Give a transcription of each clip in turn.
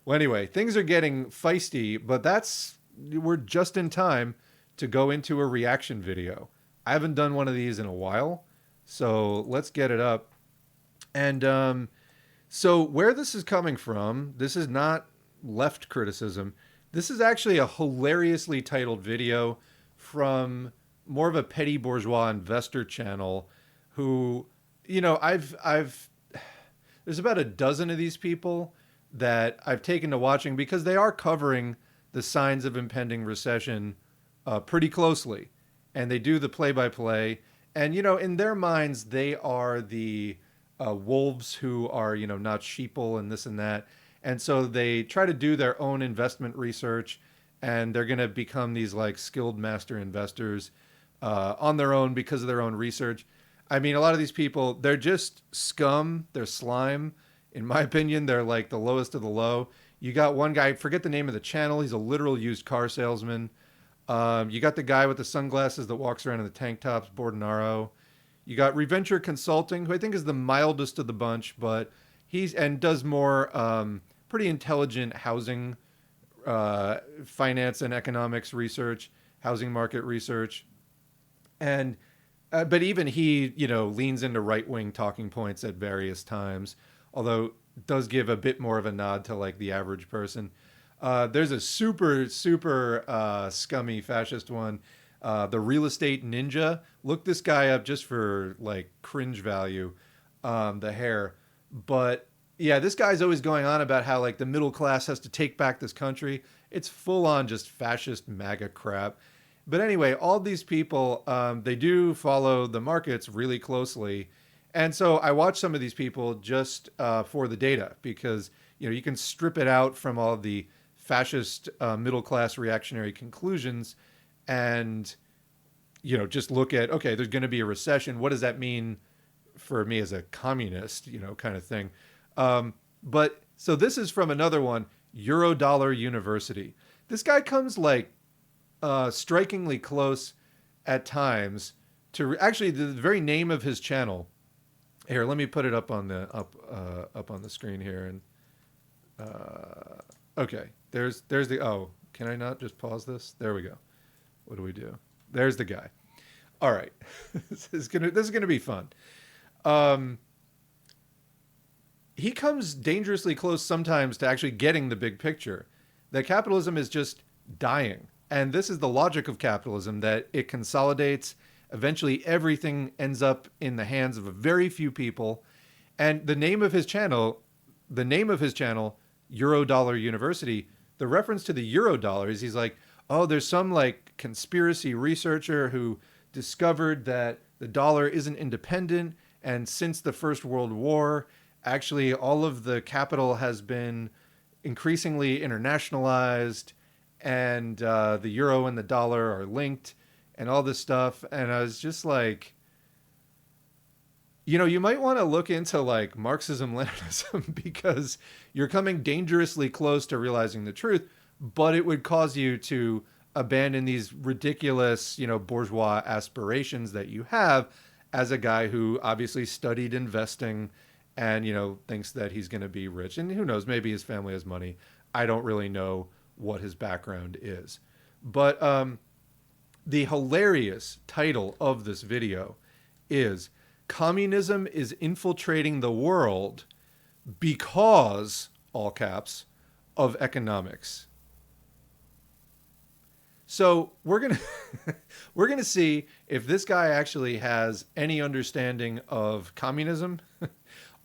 Well, anyway, things are getting feisty, but we're just in time to go into a reaction video. I haven't done one of these in a while, so let's get it up. And so, where this is coming from, this is not left criticism. This is actually a hilariously titled video from more of a petty bourgeois investor channel who, I've there's about a dozen of these people that I've taken to watching because they are covering the signs of impending recession pretty closely. And they do the play by play. And, in their minds, they are the wolves who are, not sheeple and this and that. And so they try to do their own investment research and they're going to become these like skilled master investors on their own because of their own research. I mean, a lot of these people, they're just scum. They're slime. In my opinion, they're like the lowest of the low. You got one guy, forget the name of the channel. He's a literal used car salesman. You got the guy with the sunglasses that walks around in the tank tops, Bordenaro. You got Reventure Consulting, who I think is the mildest of the bunch, but does more pretty intelligent housing, finance and economics research, housing market research. And but even he, leans into right-wing talking points at various times, although does give a bit more of a nod to like the average person. There's a super, super scummy fascist one, the Real Estate Ninja. Look this guy up just for like cringe value, the hair. But yeah, this guy's always going on about how like the middle class has to take back this country. It's full on just fascist MAGA crap. But anyway, all these people, they do follow the markets really closely. And so I watch some of these people just for the data because, you can strip it out from all the fascist middle class reactionary conclusions and, just look at, okay, there's going to be a recession. What does that mean for me as a communist, kind of thing. But so this is from another one, Eurodollar University. This guy comes like strikingly close at times to actually the very name of his channel. Here, let me put it up on the up on the screen here. And okay, there's the can I not just pause this? There we go. What do we do? There's the guy. All right, this is gonna be fun. He comes dangerously close sometimes to actually getting the big picture that capitalism is just dying. And this is the logic of capitalism, that it consolidates. Eventually, everything ends up in the hands of a very few people. And the name of his channel, Eurodollar University, the reference to the Eurodollar is he's like, oh, there's some like conspiracy researcher who discovered that the dollar isn't independent. And since the First World War, actually, all of the capital has been increasingly internationalized, and the euro and the dollar are linked and all this stuff. And I was just like, you might want to look into like Marxism, Leninism, because you're coming dangerously close to realizing the truth, but it would cause you to abandon these ridiculous, bourgeois aspirations that you have as a guy who obviously studied investing and, thinks that he's going to be rich. And who knows, maybe his family has money. I don't really know what his background is. But the hilarious title of this video is Communism is Infiltrating the World Because, all caps, of Economics. So we're gonna see if this guy actually has any understanding of communism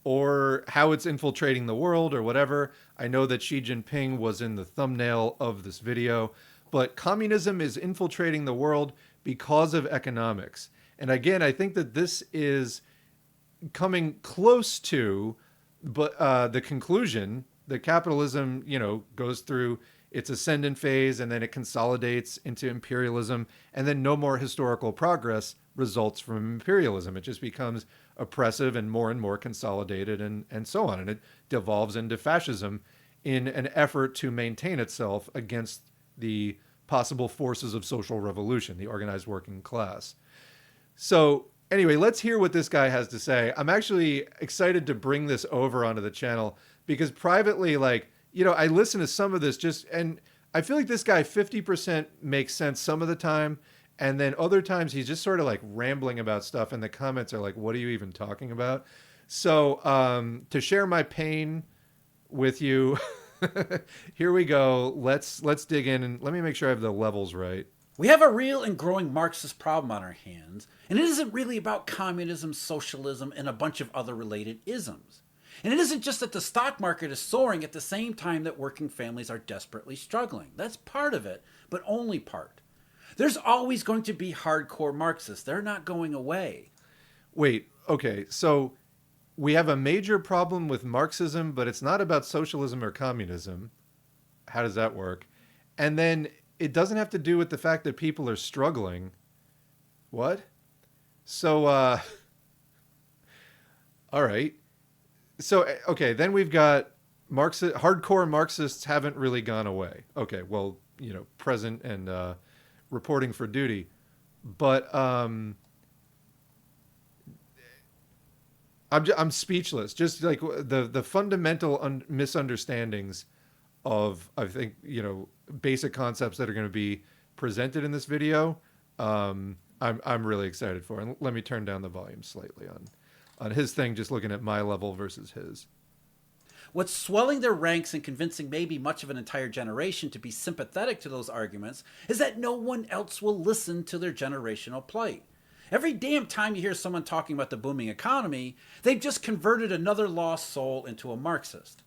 or how it's infiltrating the world or whatever. I know that Xi Jinping was in the thumbnail of this video, but communism is infiltrating the world because of economics. And again, I think that this is coming close to the conclusion that capitalism, goes through its ascendant phase and then it consolidates into imperialism, and then no more historical progress results from imperialism. It just becomes oppressive and more consolidated and so on. And it devolves into fascism in an effort to maintain itself against the possible forces of social revolution, the organized working class. So anyway, let's hear what this guy has to say. I'm actually excited to bring this over onto the channel because privately, like, I listen to some of this and I feel like this guy 50% makes sense some of the time. And then other times he's just sort of like rambling about stuff. And the comments are like, what are you even talking about? So to share my pain with you, here we go. Let's dig in and let me make sure I have the levels right. We have a real and growing Marxist problem on our hands, and it isn't really about communism, socialism, and a bunch of other related isms. And it isn't just that the stock market is soaring at the same time that working families are desperately struggling. That's part of it, but only part. There's always going to be hardcore Marxists. They're not going away. Wait, okay, so we have a major problem with Marxism, but it's not about socialism or communism. How does that work? And then it doesn't have to do with the fact that people are struggling. What? So, all right. So, okay, then we've got hardcore Marxists haven't really gone away. Okay, well, present and reporting for duty. But I'm speechless. Just like the fundamental misunderstandings of, I think, basic concepts that are going to be presented in this video. I'm really excited for. And let me turn down the volume slightly on his thing, just looking at my level versus his. What's swelling their ranks and convincing maybe much of an entire generation to be sympathetic to those arguments is that no one else will listen to their generational plight. Every damn time you hear someone talking about the booming economy, they've just converted another lost soul into a Marxist.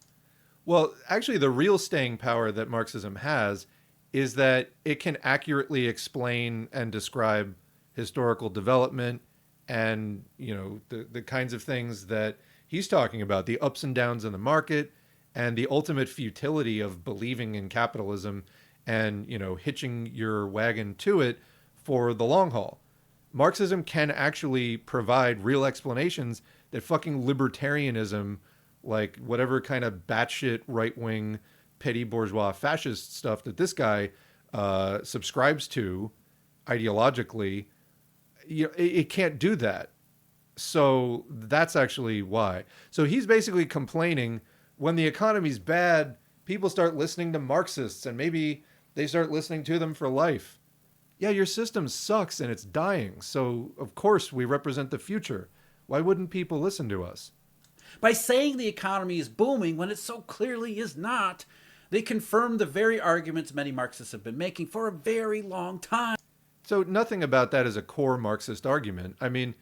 Well, actually, the real staying power that Marxism has is that it can accurately explain and describe historical development and, the kinds of things that he's talking about, the ups and downs in the market and the ultimate futility of believing in capitalism and, hitching your wagon to it for the long haul. Marxism can actually provide real explanations that fucking libertarianism, like whatever kind of batshit right-wing petty bourgeois fascist stuff that this guy subscribes to ideologically, it can't do that. So that's actually why. So he's basically complaining when the economy's bad, people start listening to Marxists and maybe they start listening to them for life. Yeah, your system sucks and it's dying. So of course we represent the future. Why wouldn't people listen to us? By saying the economy is booming when it so clearly is not, they confirm the very arguments many Marxists have been making for a very long time. So nothing about that is a core Marxist argument. I mean,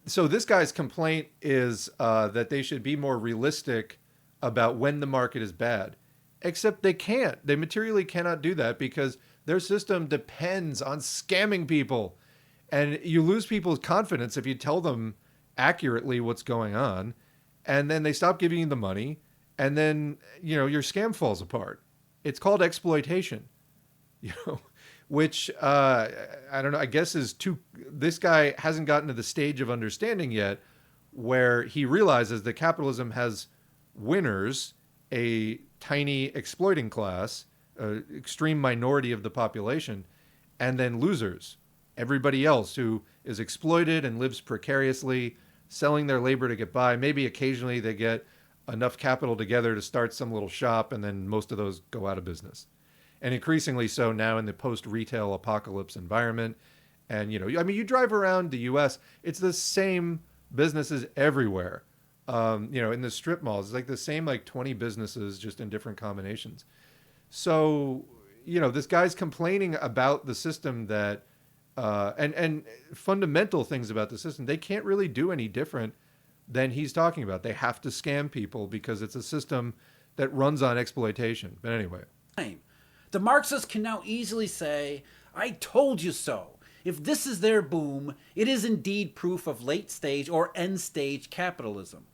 so this guy's complaint is that they should be more realistic about when the market is bad. Except they can't. They materially cannot do that because their system depends on scamming people. And you lose people's confidence if you tell them accurately what's going on. And then they stop giving you the money. And then, your scam falls apart. It's called exploitation. Which, I don't know, I guess this guy hasn't gotten to the stage of understanding yet where he realizes that capitalism has winners, a tiny exploiting class, an extreme minority of the population, and then losers, everybody else who is exploited and lives precariously, selling their labor to get by. Maybe occasionally they get enough capital together to start some little shop, and then most of those go out of business. And increasingly so now in the post-retail apocalypse environment. And, you drive around the U.S., it's the same businesses everywhere. In the strip malls, it's like the same 20 businesses, just in different combinations. So, this guy's complaining about the system that, and fundamental things about the system, they can't really do any different than he's talking about. They have to scam people because it's a system that runs on exploitation. But anyway. The Marxists can now easily say, I told you so. If this is their boom, it is indeed proof of late stage or end stage capitalism.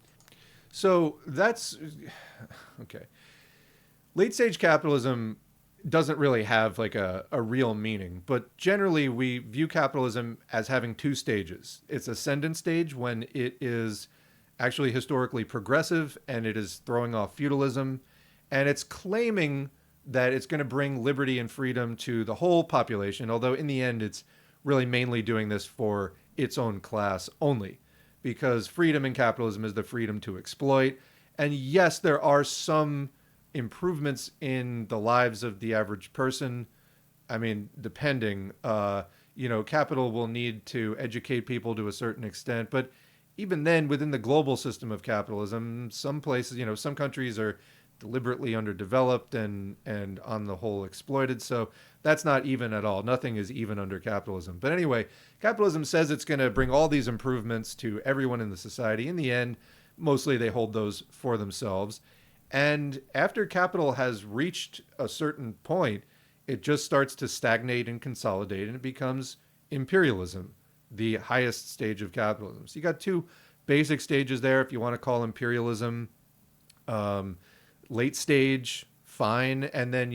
So that's okay. Late stage capitalism doesn't really have a real meaning, but generally we view capitalism as having two stages. It's ascendant stage when it is actually historically progressive and it is throwing off feudalism, and it's claiming that it's going to bring liberty and freedom to the whole population, although in the end it's really mainly doing this for its own class only, because freedom in capitalism is the freedom to exploit. And yes, there are some improvements in the lives of the average person. I mean, depending, capital will need to educate people to a certain extent, but even then, within the global system of capitalism, some places, some countries are deliberately underdeveloped and on the whole exploited. So that's not even at all. Nothing is even under capitalism. But anyway, capitalism says it's going to bring all these improvements to everyone in the society. In the end, mostly they hold those for themselves. And after capital has reached a certain point, it just starts to stagnate and consolidate, and it becomes imperialism, the highest stage of capitalism. So you got two basic stages there, if you want to call imperialism late stage, fine, and then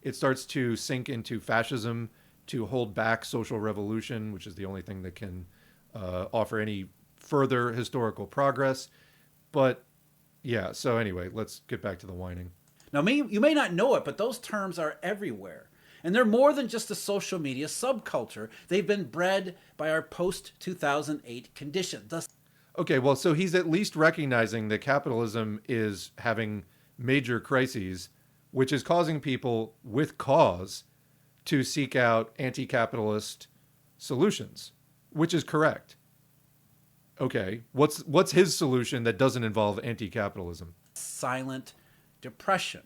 it starts to sink into fascism to hold back social revolution, which is the only thing that can offer any further historical progress. But yeah, so anyway, let's get back to the whining. Now, you may not know it, but those terms are everywhere. And they're more than just a social media subculture. They've been bred by our post-2008 condition. Okay, well, so he's at least recognizing that capitalism is having major crises, which is causing people with cause to seek out anti-capitalist solutions, which is correct. Okay, what's his solution that doesn't involve anti-capitalism? Silent depression.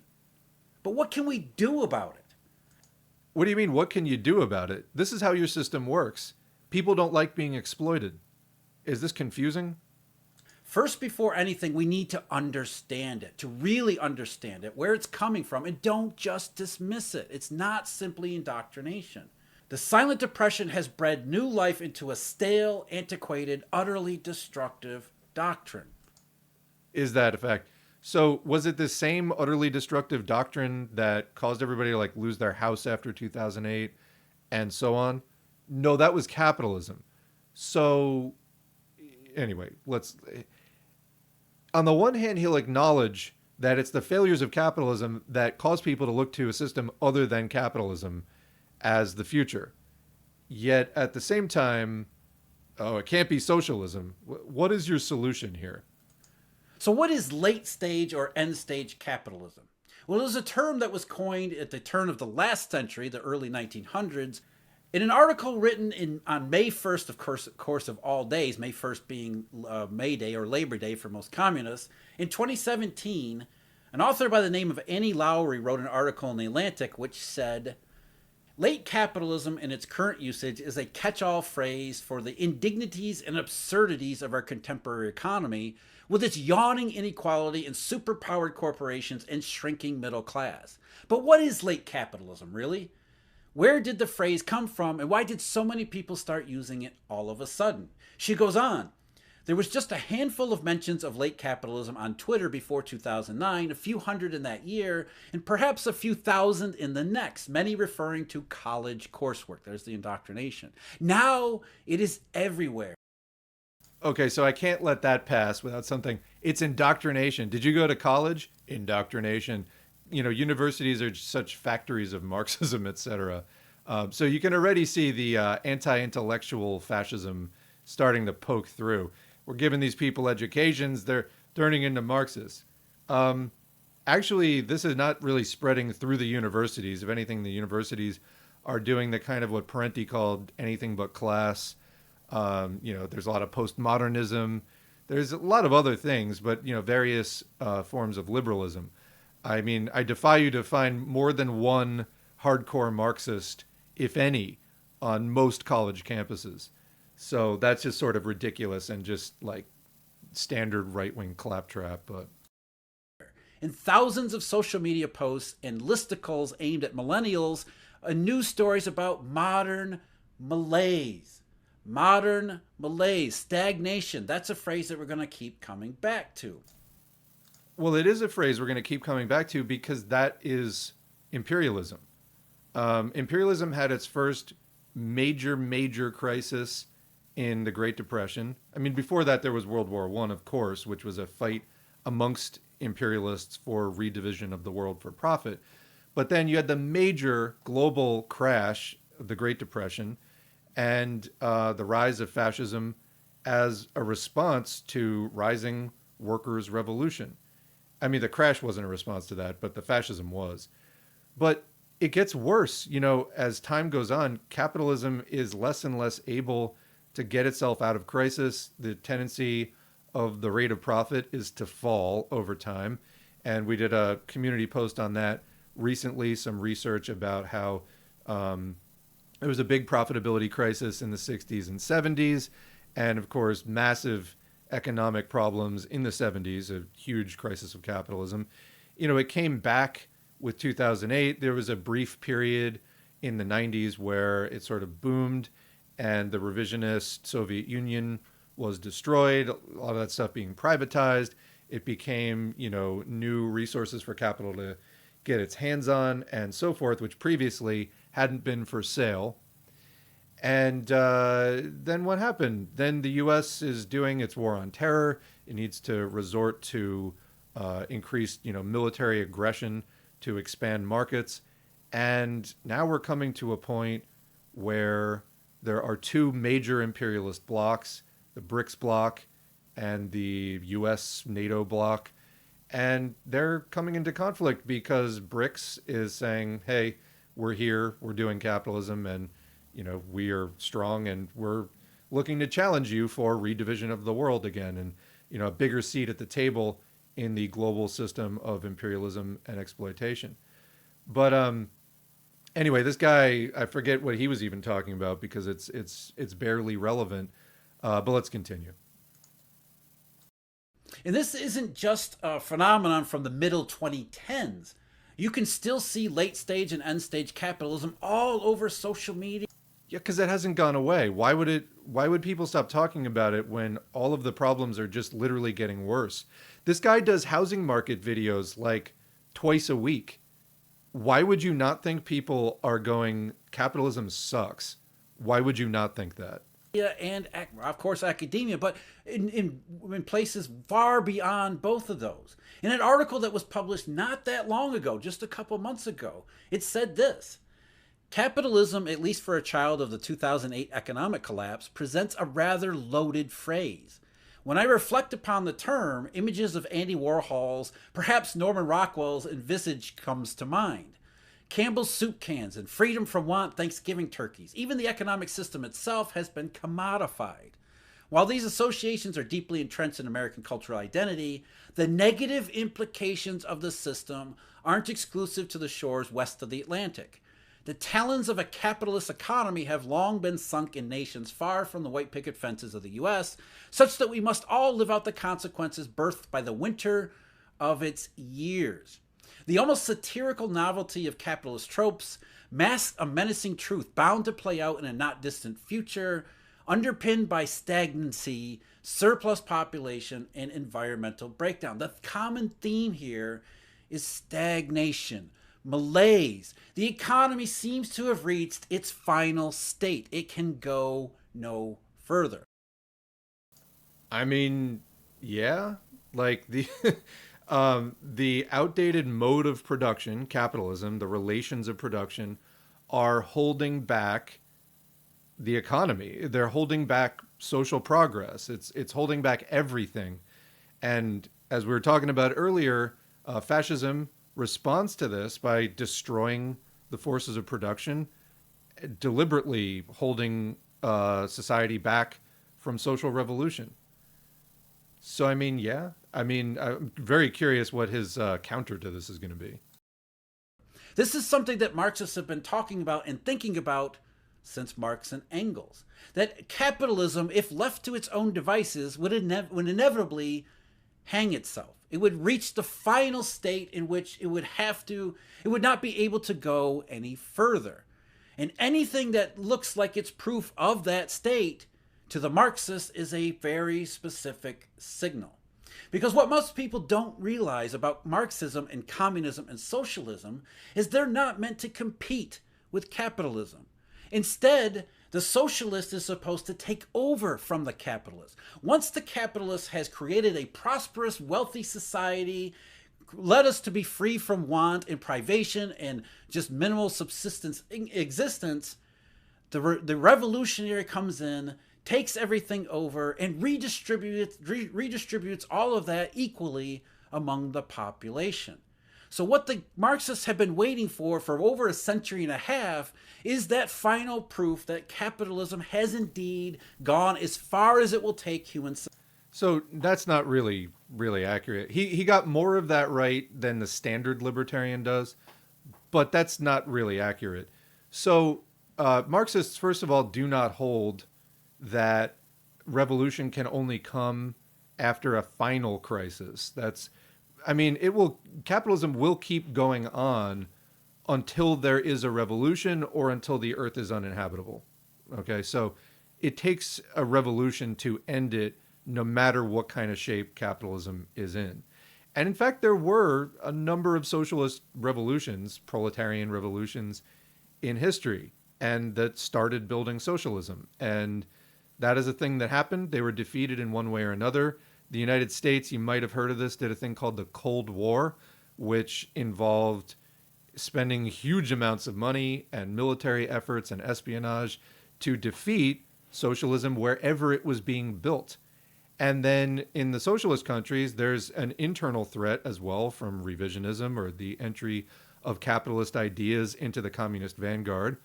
But what can we do about it? What do you mean, what can you do about it? This is how your system works. People don't like being exploited. Is this confusing? First, before anything, we need to understand it, to really understand it, where it's coming from, and don't just dismiss it. It's not simply indoctrination. The silent depression has bred new life into a stale, antiquated, utterly destructive doctrine. Is that a fact? So was it the same utterly destructive doctrine that caused everybody to lose their house after 2008 and so on? No, that was capitalism. So anyway, on the one hand, he'll acknowledge that it's the failures of capitalism that cause people to look to a system other than capitalism as the future. Yet at the same time, it can't be socialism. What is your solution here? So what is late stage or end stage capitalism? Well, it was a term that was coined at the turn of the last century, the early 1900s, in an article written on May 1st, of course of all days, May 1st being May Day or Labor Day for most communists. In 2017, an author by the name of Annie Lowry wrote an article in The Atlantic which said, "Late capitalism in its current usage is a catch-all phrase for the indignities and absurdities of our contemporary economy, with its yawning inequality and superpowered corporations and shrinking middle class." But what is late capitalism, really? Where did the phrase come from, and why did so many people start using it all of a sudden? She goes on, "There was just a handful of mentions of late capitalism on Twitter before 2009, a few hundred in that year, and perhaps a few thousand in the next, many referring to college coursework." There's the indoctrination. Now it is everywhere. Okay, so I can't let that pass without something. It's indoctrination. Did you go to college? Indoctrination. Universities are such factories of Marxism, etc. So you can already see the anti-intellectual fascism starting to poke through. We're giving these people educations. They're turning into Marxists. Actually, this is not really spreading through the universities. If anything, the universities are doing the kind of what Parenti called anything but class. There's a lot of postmodernism. There's a lot of other things, but, various forms of liberalism. I mean, I defy you to find more than one hardcore Marxist, if any, on most college campuses. So that's just sort of ridiculous and just standard right-wing claptrap. But In thousands of social media posts and listicles aimed at millennials, news stories about modern malaise. Modern malaise, stagnation. That's a phrase that we're going to keep coming back to. Well, it is a phrase we're going to keep coming back to because that is imperialism. Imperialism had its first major crisis in the Great Depression. I mean, before that, there was World War I, of course, which was a fight amongst imperialists for redivision of the world for profit. But then you had the major global crash of the Great Depression and the rise of fascism as a response to rising workers' revolution. I mean, the crash wasn't a response to that, but the fascism was. But it gets worse, as time goes on. Capitalism is less and less able to get itself out of crisis. The tendency of the rate of profit is to fall over time. And we did a community post on that recently, some research about how there was a big profitability crisis in the 60s and 70s. And of course, massive economic problems in the 70s, a huge crisis of capitalism. It came back with 2008. There was a brief period in the 90s where it sort of boomed and the revisionist Soviet Union was destroyed, a lot of that stuff being privatized. It became, new resources for capital to get its hands on and so forth, which previously hadn't been for sale. And then what happened? Then the U.S. is doing its war on terror. It needs to resort to increased, military aggression to expand markets. And now we're coming to a point where there are two major imperialist blocs, the BRICS bloc and the US NATO bloc. And they're coming into conflict because BRICS is saying, hey, we're here, we're doing capitalism, and we are strong, and we're looking to challenge you for redivision of the world again, and a bigger seat at the table in the global system of imperialism and exploitation. But anyway, this guy, I forget what he was even talking about because it's barely relevant. But let's continue. And this isn't just a phenomenon from the middle 2010s. You can still see late stage and end stage capitalism all over social media. Yeah, because it hasn't gone away. Why would people stop talking about it when all of the problems are just literally getting worse? This guy does housing market videos like twice a week. Why would you not think people are going, capitalism sucks? Why would you not think that? And of course academia, but in places far beyond both of those. In an article that was published not that long ago, just a couple months ago, it said this: capitalism, at least for a child of the 2008 economic collapse, presents a rather loaded phrase. When I reflect upon the term, images of Andy Warhol's, perhaps Norman Rockwell's visage comes to mind. Campbell's soup cans and freedom from want Thanksgiving turkeys. Even the economic system itself has been commodified. While these associations are deeply entrenched in American cultural identity, the negative implications of the system aren't exclusive to the shores west of the Atlantic. The talons of a capitalist economy have long been sunk in nations far from the white picket fences of the U.S., such that we must all live out the consequences birthed by the winter of its years. The almost satirical novelty of capitalist tropes masks a menacing truth bound to play out in a not distant future, underpinned by stagnancy, surplus population, and environmental breakdown. The common theme here is stagnation, malaise. The economy seems to have reached its final state. It can go no further. I mean, yeah, like the outdated mode of production, capitalism, the relations of production are holding back the economy. They're holding back social progress. It's holding back everything. And as we were talking about earlier, fascism responds to this by destroying the forces of production, deliberately holding society back from social revolution. So, I mean, yeah. I'm very curious what his counter to this is going to be. This is something that Marxists have been talking about and thinking about since Marx and Engels. That capitalism, if left to its own devices, would inevitably hang itself. It would reach the final state in which it would not be able to go any further. And anything that looks like it's proof of that state, to the Marxists, is a very specific signal. Because what most people don't realize about Marxism and communism and socialism is they're not meant to compete with capitalism. Instead, the socialist is supposed to take over from the capitalist. Once the capitalist has created a prosperous, wealthy society, led us to be free from want and privation and just minimal subsistence existence, the revolutionary comes in, takes everything over, and redistributes all of that equally among the population. So what the Marxists have been waiting for over a century and a half is that final proof that capitalism has indeed gone as far as it will take human society. So that's not really accurate. He got more of that right than the standard libertarian does, but that's not really accurate. So Marxists, first of all, do not hold that revolution can only come after a final crisis. Capitalism will keep going on until there is a revolution or until the earth is uninhabitable. Okay, so it takes a revolution to end it, no matter what kind of shape capitalism is in. And in fact, there were a number of socialist revolutions, proletarian revolutions in history, and that started building socialism. And that is a thing that happened. They were defeated in one way or another. The United States, you might have heard of this, did a thing called the Cold War, which involved spending huge amounts of money and military efforts and espionage to defeat socialism wherever it was being built. And then in the socialist countries, there's an internal threat as well from revisionism, or the entry of capitalist ideas into the communist vanguard.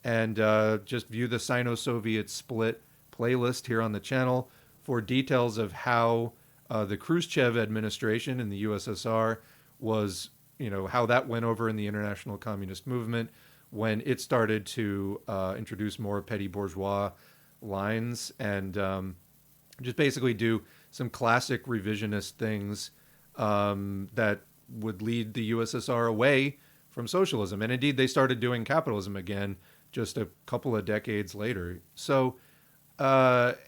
And just view the Sino-Soviet split playlist here on the channel for details of how the Khrushchev administration in the USSR was, how that went over in the international communist movement when it started to introduce more petty bourgeois lines and just basically do some classic revisionist things that would lead the USSR away from socialism. And indeed, they started doing capitalism again just a couple of decades later. So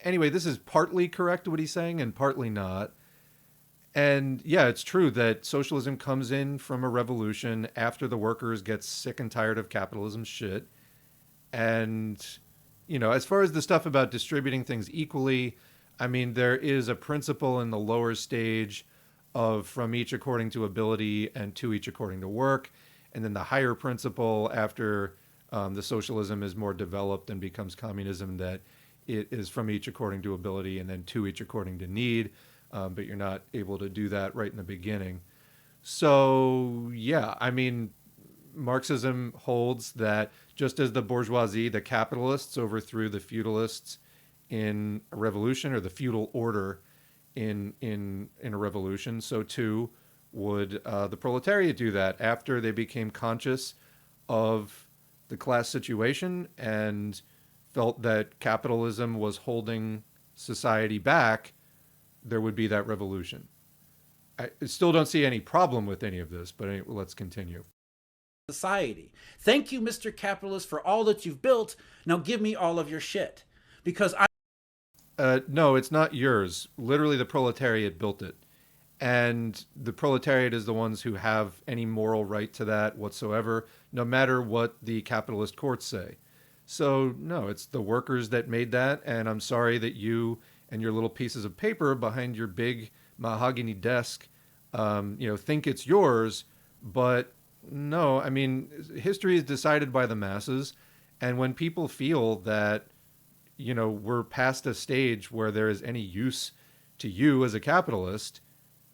anyway, this is partly correct what he's saying and partly not. And yeah, it's true that socialism comes in from a revolution after the workers get sick and tired of capitalism's shit. And, as far as the stuff about distributing things equally, there is a principle in the lower stage of from each according to ability and to each according to work. And then the higher principle after the socialism is more developed and becomes communism, that it is from each according to ability and then to each according to need. But you're not able to do that right in the beginning. So, yeah, Marxism holds that just as the bourgeoisie, the capitalists, overthrew the feudalists in a revolution, or the feudal order in a revolution, so too would the proletariat do that after they became conscious of the class situation and felt that capitalism was holding society back. There would be that revolution. I still don't see any problem with any of this, but anyway, let's continue. Society. Thank you, Mr. Capitalist, for all that you've built. Now give me all of your shit. Because no, it's not yours. Literally, the proletariat built it. And the proletariat is the ones who have any moral right to that whatsoever, no matter what the capitalist courts say. So, no, it's the workers that made that, and I'm sorry that you and your little pieces of paper behind your big mahogany desk, think it's yours, but no, history is decided by the masses, and when people feel that, we're past a stage where there is any use to you as a capitalist,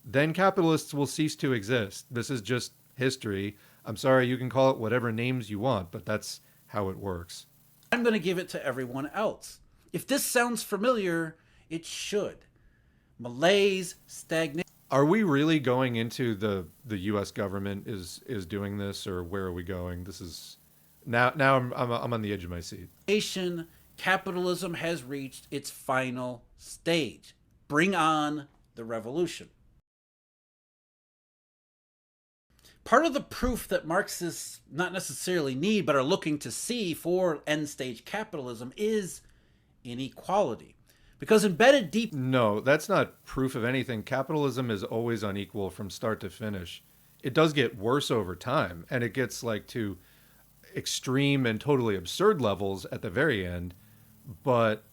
then capitalists will cease to exist. This is just history. I'm sorry, you can call it whatever names you want, but that's how it works. I'm going to give it to everyone else. If this sounds familiar, it should. Malaise, stagnation. Are we really going into the U.S. government is doing this, or where are we going? This is now I'm on the edge of my seat. Capitalism has reached its final stage. Bring on the revolution. Part of the proof that Marxists not necessarily need but are looking to see for end stage capitalism is inequality. Because embedded deep... No, that's not proof of anything. Capitalism is always unequal from start to finish. It does get worse over time, and it gets to extreme and totally absurd levels at the very end. But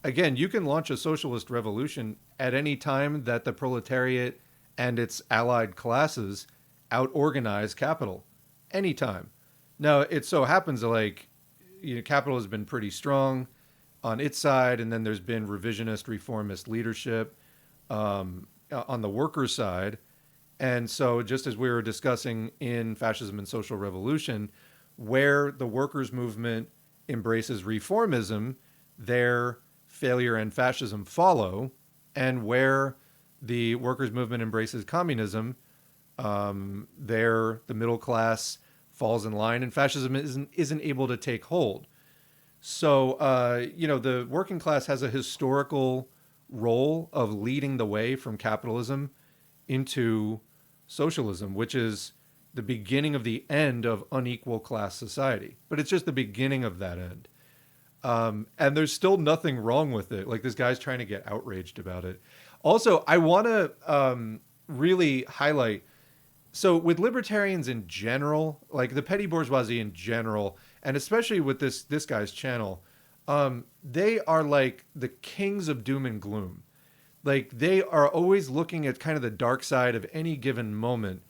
again, you can launch a socialist revolution at any time that the proletariat and its allied classes out-organize capital. Anytime. Now, it so happens capital has been pretty strong on its side, and then there's been revisionist, reformist leadership on the workers' side. And so, just as we were discussing in Fascism and Social Revolution, where the workers' movement embraces reformism, their failure and fascism follow. And where the workers' movement embraces communism, there the middle class falls in line and fascism isn't able to take hold. So, the working class has a historical role of leading the way from capitalism into socialism, which is the beginning of the end of unequal class society. But it's just the beginning of that end. And there's still nothing wrong with it. Like, this guy's trying to get outraged about it. Also, I want to really highlight, so with libertarians in general, like the petty bourgeoisie in general, and especially with this guy's channel, they are like the kings of doom and gloom. Like, they are always looking at kind of the dark side of any given moment.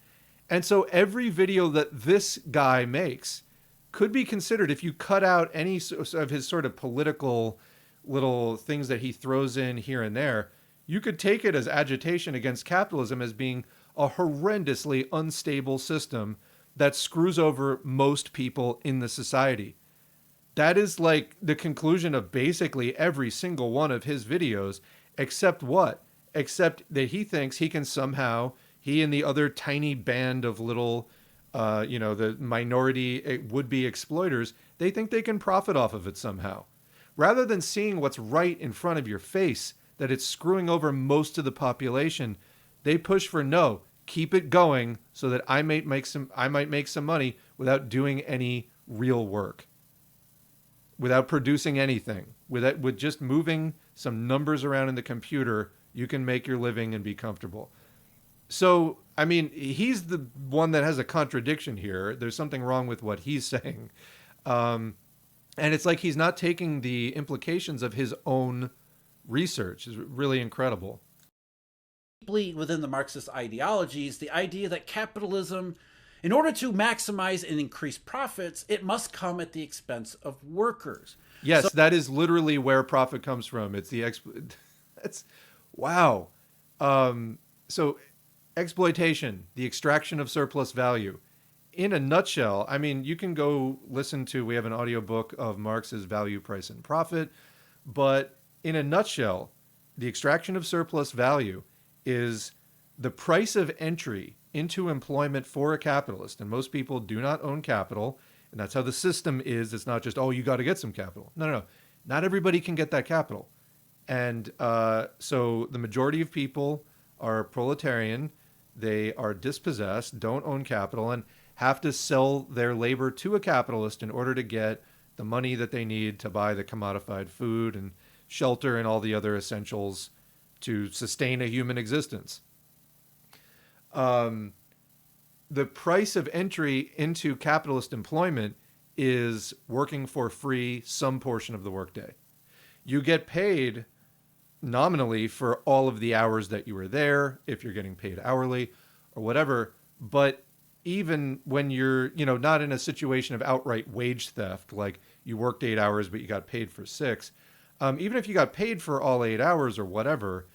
And so every video that this guy makes could be considered, if you cut out any of his sort of political little things that he throws in here and there, you could take it as agitation against capitalism as being a horrendously unstable system that screws over most people in the society. That is like the conclusion of basically every single one of his videos, except what? Except that he thinks he can somehow, he and the other tiny band of little, the minority would-be exploiters, they think they can profit off of it somehow. Rather than seeing what's right in front of your face, that it's screwing over most of the population, they push for no, keep it going so that I might make some money without doing any real work, without producing anything, with just moving some numbers around in the computer. You can make your living and be comfortable. So, I mean, he's the one that has a contradiction here. There's something wrong with what he's saying. And it's like he's not taking the implications of his own research. It's really incredible. Deeply within the Marxist ideologies, the idea that capitalism, in order to maximize and increase profits, it must come at the expense of workers. Yes, So, that is literally where profit comes from. It's the that's wow. So exploitation, the extraction of surplus value. In a nutshell, I mean, you can go listen to, we have an audiobook of Marx's Value, Price, and Profit. But in a nutshell, the extraction of surplus value is the price of entry into employment for a capitalist. And most people do not own capital. And that's how the system is. It's not just, oh, you got to get some capital. No. Not everybody can get that capital. And so the majority of people are proletarian. They are dispossessed, don't own capital, and have to sell their labor to a capitalist in order to get the money that they need to buy the commodified food and shelter and all the other essentials to sustain a human existence. The price of entry into capitalist employment is working for free some portion of the workday. You get paid nominally for all of the hours that you were there, if you're getting paid hourly or whatever. But even when you're, not in a situation of outright wage theft, like you worked 8 hours, but you got paid for 6, even if you got paid for all 8 hours or whatever,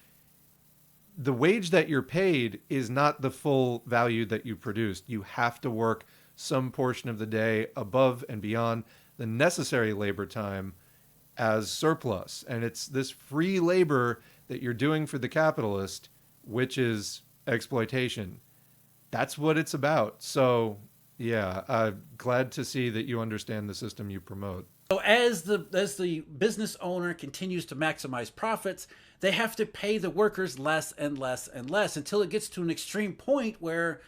the wage that you're paid is not the full value that you produced. You have to work some portion of the day above and beyond the necessary labor time as surplus. And it's this free labor that you're doing for the capitalist, which is exploitation. That's what it's about. So, yeah, I'm glad to see that you understand the system you promote. So as the business owner continues to maximize profits, they have to pay the workers less and less and less until it gets to an extreme point where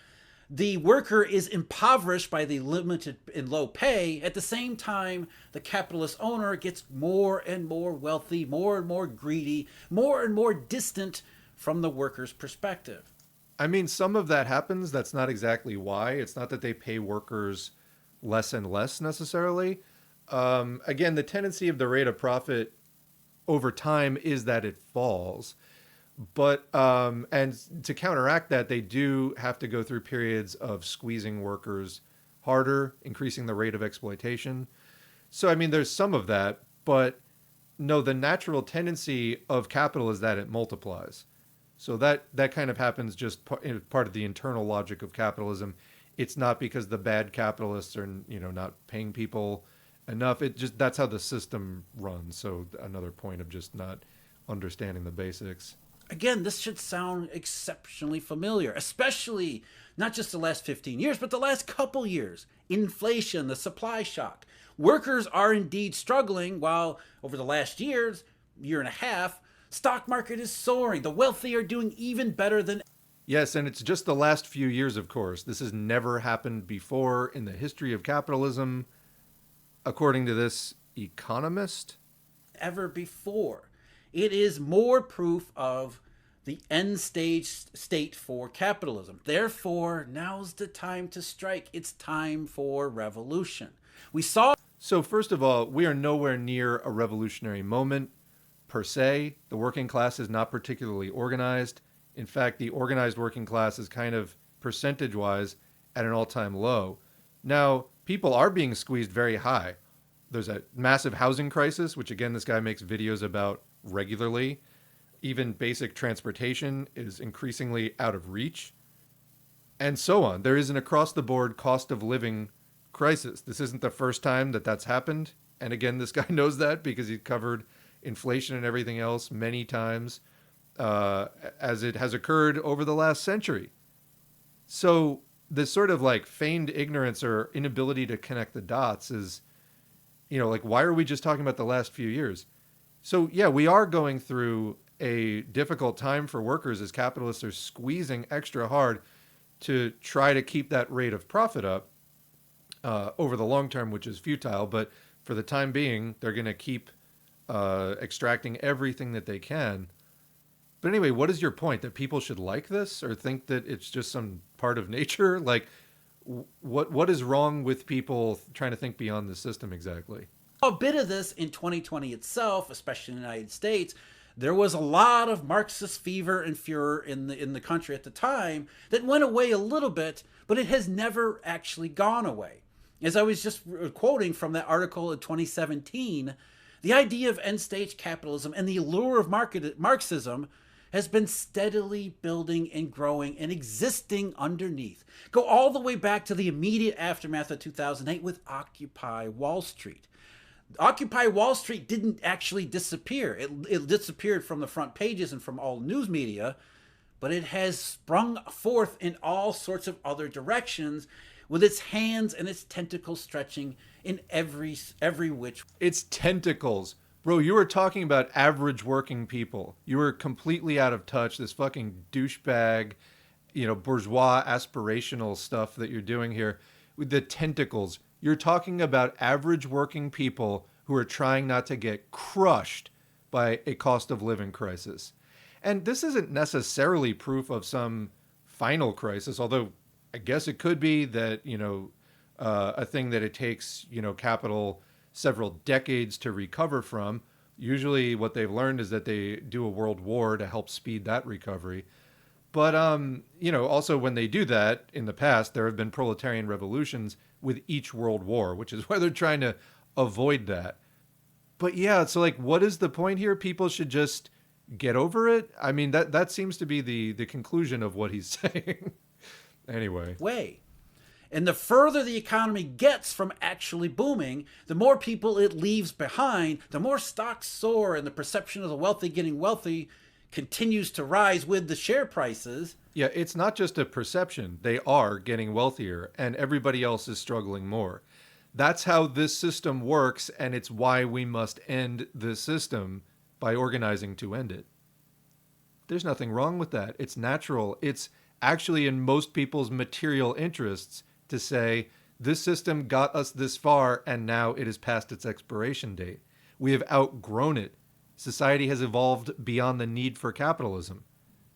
the worker is impoverished by the limited and low pay. At the same time, the capitalist owner gets more and more wealthy, more and more greedy, more and more distant from the worker's perspective. I mean, some of that happens. That's not exactly why. It's not that they pay workers less and less necessarily. Again, the tendency of the rate of profit over time is that it falls. But, and to counteract that, they do have to go through periods of squeezing workers harder, increasing the rate of exploitation. So, I mean, there's some of that, but no, the natural tendency of capital is that it multiplies. So that kind of happens just part of the internal logic of capitalism. It's not because the bad capitalists are, not paying people enough. It just, that's how the system runs. So another point of just not understanding the basics. Again, this should sound exceptionally familiar, especially not just the last 15 years, but the last couple years. Inflation, the supply shock. Workers are indeed struggling, while over the last year and a half, stock market is soaring. The wealthy are doing even better than Yes, and it's just the last few years, of course. This has never happened before in the history of capitalism, according to this economist. ever before. It is more proof of the end stage state for capitalism. Therefore, now's the time to strike. It's time for revolution. We saw. So, first of all, we are nowhere near a revolutionary moment per se. The working class is not particularly organized. In fact, the organized working class is kind of percentage wise at an all time low. Now, people are being squeezed very high. There's a massive housing crisis, which again, this guy makes videos about regularly. Even basic transportation is increasingly out of reach, and so on. There is an across the board cost of living crisis. This isn't the first time that that's happened. And again, this guy knows that because he's covered inflation and everything else many times, as it has occurred over the last century. So this sort of like feigned ignorance or inability to connect the dots is, like, why are we just talking about the last few years? So yeah, we are going through a difficult time for workers as capitalists are squeezing extra hard to try to keep that rate of profit up over the long term, which is futile. But for the time being, they're going to keep extracting everything that they can. But anyway, what is your point? That people should like this or think that it's just some part of nature? Like, what is wrong with people trying to think beyond the system exactly? A bit of this in 2020 itself, especially in the United States. There was a lot of Marxist fever and furor in the country at the time that went away a little bit, but it has never actually gone away. As I was just quoting from that article in 2017, the idea of end-stage capitalism and the allure of Marxism has been steadily building and growing and existing underneath. Go all the way back to the immediate aftermath of 2008 with Occupy Wall Street. Occupy Wall Street didn't actually disappear. It disappeared from the front pages and from all news media, but it has sprung forth in all sorts of other directions with its hands and its tentacles stretching in every which. It's tentacles. Bro, you were talking about average working people. You were completely out of touch. This fucking douchebag, bourgeois aspirational stuff that you're doing here with the tentacles. You're talking about average working people who are trying not to get crushed by a cost of living crisis. And this isn't necessarily proof of some final crisis, although I guess it could be that, a thing that it takes, capital several decades to recover from. Usually what they've learned is that they do a world war to help speed that recovery. But, also when they do that in the past, there have been proletarian revolutions with each world war, which is why they're trying to avoid that. But yeah, so like, what is the point here? People should just get over it. I mean, that seems to be the conclusion of what he's saying. Anyway. Way. And the further the economy gets from actually booming, the more people it leaves behind, the more stocks soar, and the perception of the wealthy getting wealthy continues to rise with the share prices. Yeah, it's not just a perception. They are getting wealthier, and everybody else is struggling more. That's how this system works, and it's why we must end the system by organizing to end it. There's nothing wrong with that. It's natural. It's actually in most people's material interests to say, this system got us this far, and now it is past its expiration date. We have outgrown it. Society has evolved beyond the need for capitalism.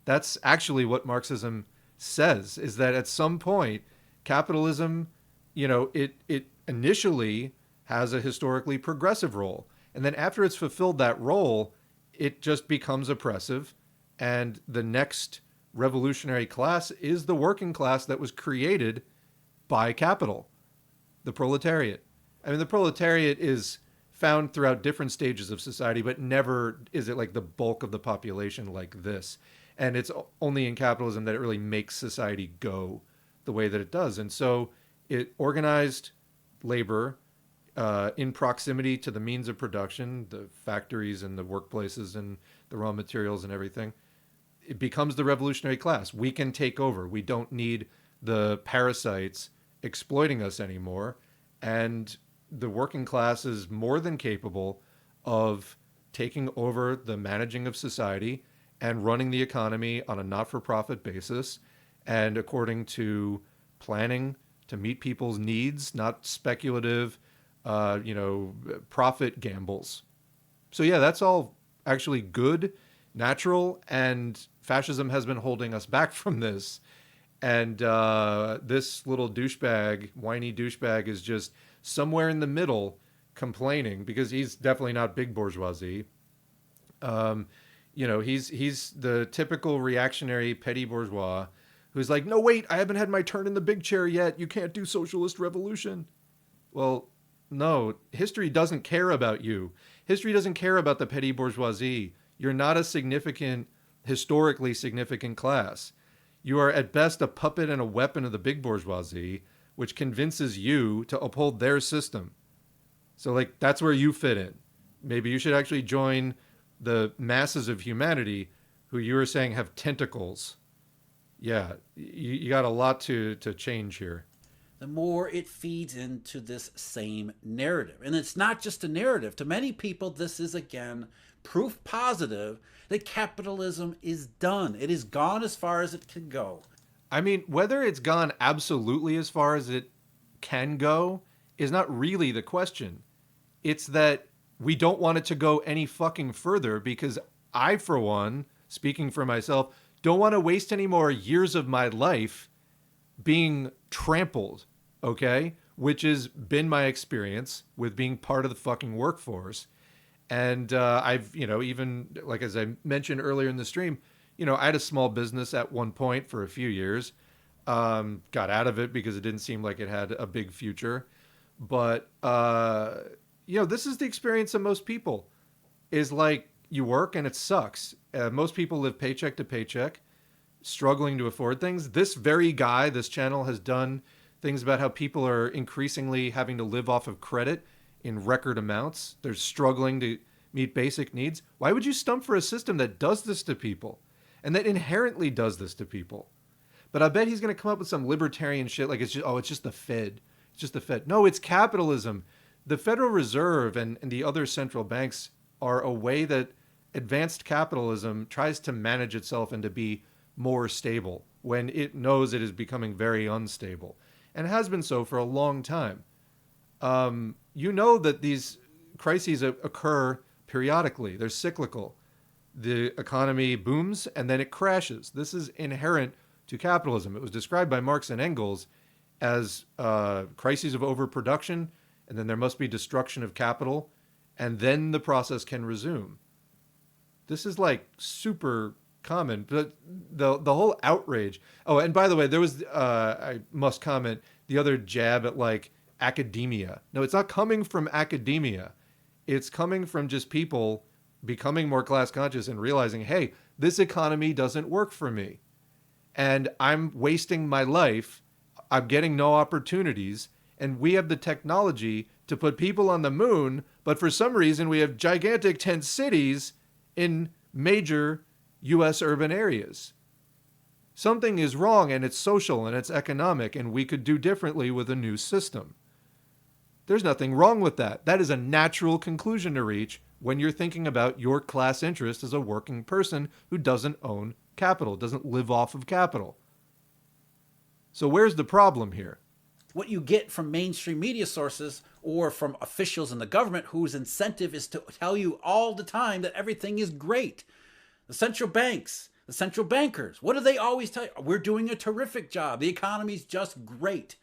That's actually what Marxism says, is that at some point, capitalism, it initially has a historically progressive role. And then after it's fulfilled that role, it just becomes oppressive. And the next revolutionary class is the working class that was created by capital, the proletariat. I mean, the proletariat is found throughout different stages of society, but never is it like the bulk of the population like this. And it's only in capitalism that it really makes society go the way that it does. And so it organized labor in proximity to the means of production, the factories and the workplaces and the raw materials and everything. It becomes the revolutionary class. We can take over. We don't need the parasites exploiting us anymore. And the working class is more than capable of taking over the managing of society and running the economy on a not-for-profit basis and according to planning to meet people's needs, not speculative, profit gambles. So yeah, that's all actually good, natural, and fascism has been holding us back from this. And this little douchebag, whiny douchebag, is just somewhere in the middle complaining because he's definitely not big bourgeoisie. He's the typical reactionary petty bourgeois who's like, no, wait, I haven't had my turn in the big chair yet. You can't do socialist revolution. Well, no, history doesn't care about you. History doesn't care about the petty bourgeoisie. You're not a historically significant class. You are at best a puppet and a weapon of the big bourgeoisie, which convinces you to uphold their system. So, like, that's where you fit in. Maybe you should actually join the masses of humanity who you were saying have tentacles. Yeah, you got a lot to change here. The more it feeds into this same narrative. And it's not just a narrative. To many people, this is, again, proof positive that capitalism is done. It is gone as far as it can go. I mean, whether it's gone absolutely as far as it can go is not really the question. It's that we don't want it to go any fucking further because I, for one, speaking for myself, don't want to waste any more years of my life being trampled, okay? Which has been my experience with being part of the fucking workforce. And I've, even like as I mentioned earlier in the stream, I had a small business at one point for a few years. Got out of it because it didn't seem like it had a big future. But, this is the experience of most people is like you work and it sucks. Most people live paycheck to paycheck, struggling to afford things. This very guy, this channel has done things about how people are increasingly having to live off of credit in record amounts. They're struggling to meet basic needs. Why would you stump for a system that does this to people and that inherently does this to people? But I bet he's going to come up with some libertarian shit like it's just the Fed. It's just the Fed. No, it's capitalism. The Federal Reserve and the other central banks are a way that advanced capitalism tries to manage itself and to be more stable when it knows it is becoming very unstable and has been so for a long time. That these crises occur periodically. They're cyclical. The economy booms and then it crashes. This is inherent to capitalism. It was described by Marx and Engels as crises of overproduction, and then there must be destruction of capital, and then the process can resume. This is like super common, but the whole outrage. Oh, and by the way, there was I must comment the other jab at like academia. No, it's not coming from academia. It's coming from just people becoming more class conscious and realizing, hey, this economy doesn't work for me. And I'm wasting my life. I'm getting no opportunities. And we have the technology to put people on the moon. But for some reason, we have gigantic tent cities in major U.S. urban areas. Something is wrong, and it's social and it's economic, and we could do differently with a new system. There's nothing wrong with that. That is a natural conclusion to reach when you're thinking about your class interest as a working person who doesn't own capital, doesn't live off of capital. So where's the problem here? What you get from mainstream media sources or from officials in the government whose incentive is to tell you all the time that everything is great. The central banks, the central bankers, what do they always tell you? We're doing a terrific job. The economy's just great.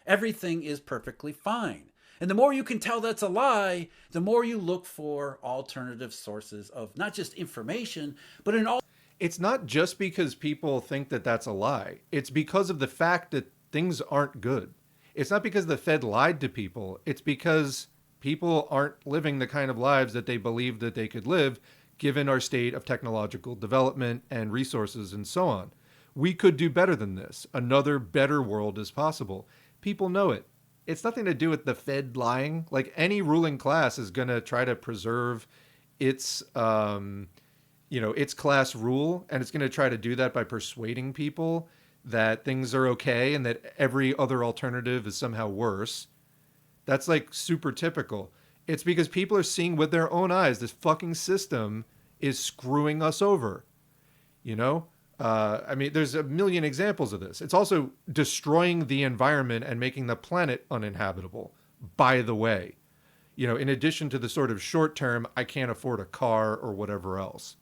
Everything is perfectly fine. And the more you can tell that's a lie, the more you look for alternative sources of not just information, but in all. It's not just because people think that that's a lie. It's because of the fact that things aren't good. It's not because the Fed lied to people. It's because people aren't living the kind of lives that they believed that they could live given our state of technological development and resources and so on. We could do better than this. Another better world is possible. People know it. It's nothing to do with the Fed lying. Like, any ruling class is going to try to preserve its, its class rule, and it's going to try to do that by persuading people that things are okay and that every other alternative is somehow worse. That's like super typical. It's because people are seeing with their own eyes this fucking system is screwing us over. You know? There's a million examples of this. It's also destroying the environment and making the planet uninhabitable, by the way. In addition to the sort of short term, I can't afford a car or whatever else.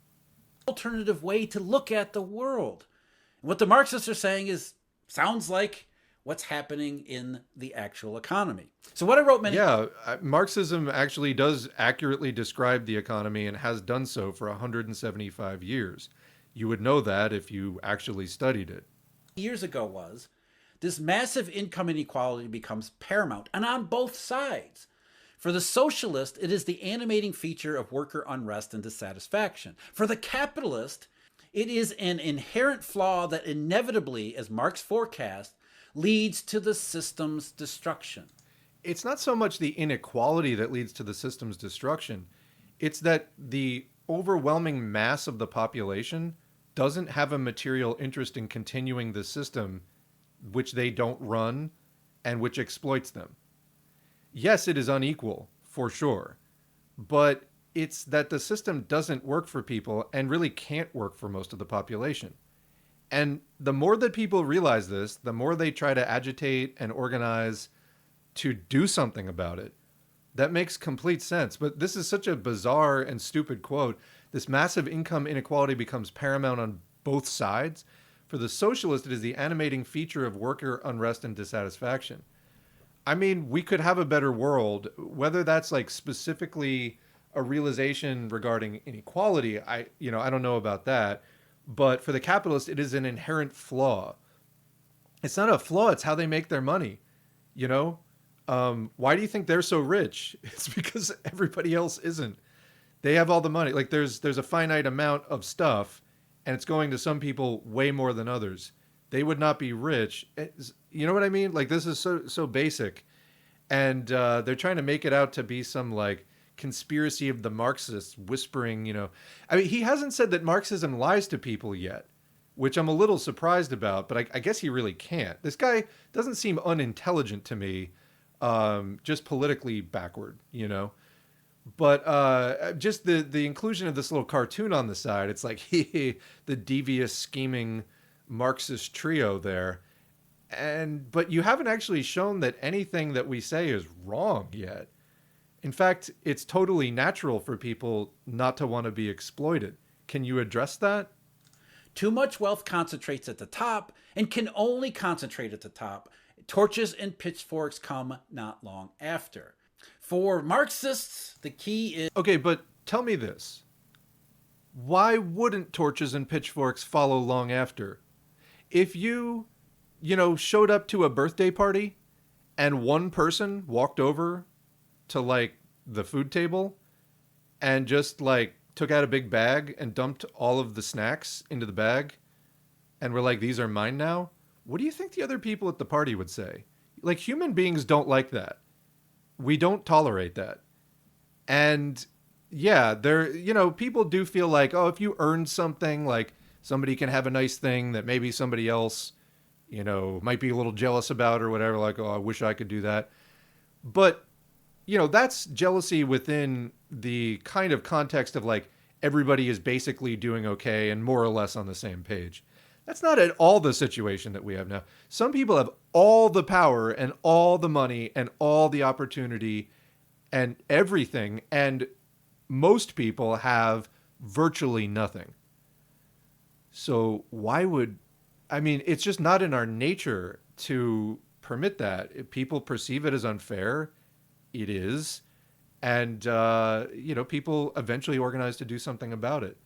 Alternative way to look at the world. And what the Marxists are saying sounds like what's happening in the actual economy. So what I wrote Marxism actually does accurately describe the economy and has done so for 175 years. You would know that if you actually studied it. Years ago was, this massive income inequality becomes paramount, and on both sides. For the socialist, it is the animating feature of worker unrest and dissatisfaction. For the capitalist, it is an inherent flaw that inevitably, as Marx forecast, leads to the system's destruction. It's not so much the inequality that leads to the system's destruction. It's that the overwhelming mass of the population doesn't have a material interest in continuing the system which they don't run and which exploits them. Yes, it is unequal, for sure, but it's that the system doesn't work for people and really can't work for most of the population. And the more that people realize this, the more they try to agitate and organize to do something about it. That makes complete sense. But this is such a bizarre and stupid quote. This massive income inequality becomes paramount on both sides. For the socialist, it is the animating feature of worker unrest and dissatisfaction. I mean, we could have a better world, whether that's like specifically a realization regarding inequality. I don't know about that. But for the capitalist, it is an inherent flaw. It's not a flaw. It's how they make their money. Why do you think they're so rich? It's because everybody else isn't. They have all the money. Like, there's a finite amount of stuff, and it's going to some people way more than others. They would not be rich. You know what I mean? Like, this is so basic. And they're trying to make it out to be some, like, conspiracy of the Marxists whispering, he hasn't said that Marxism lies to people yet, which I'm a little surprised about, but I guess he really can't. This guy doesn't seem unintelligent to me, just politically backward, But just the inclusion of this little cartoon on the side, it's like the devious, scheming Marxist trio there. But you haven't actually shown that anything that we say is wrong yet. In fact, it's totally natural for people not to want to be exploited. Can you address that? Too much wealth concentrates at the top and can only concentrate at the top. Torches and pitchforks come not long after. For Marxists, the key is... Okay, but tell me this. Why wouldn't torches and pitchforks follow long after? If you, showed up to a birthday party and one person walked over to, like, the food table and just, like, took out a big bag and dumped all of the snacks into the bag and were like, these are mine now, what do you think the other people at the party would say? Like, human beings don't like that. We don't tolerate that. And yeah, people do feel like, oh, if you earned something, like, somebody can have a nice thing that maybe somebody else, might be a little jealous about or whatever, like, oh, I wish I could do that. But that's jealousy within the kind of context of, like, everybody is basically doing okay and more or less on the same page. That's not at all the situation that we have now. Some people have all the power and all the money and all the opportunity and everything, and most people have virtually nothing. So it's just not in our nature to permit that. If people perceive it as unfair, it is. And, people eventually organize to do something about it.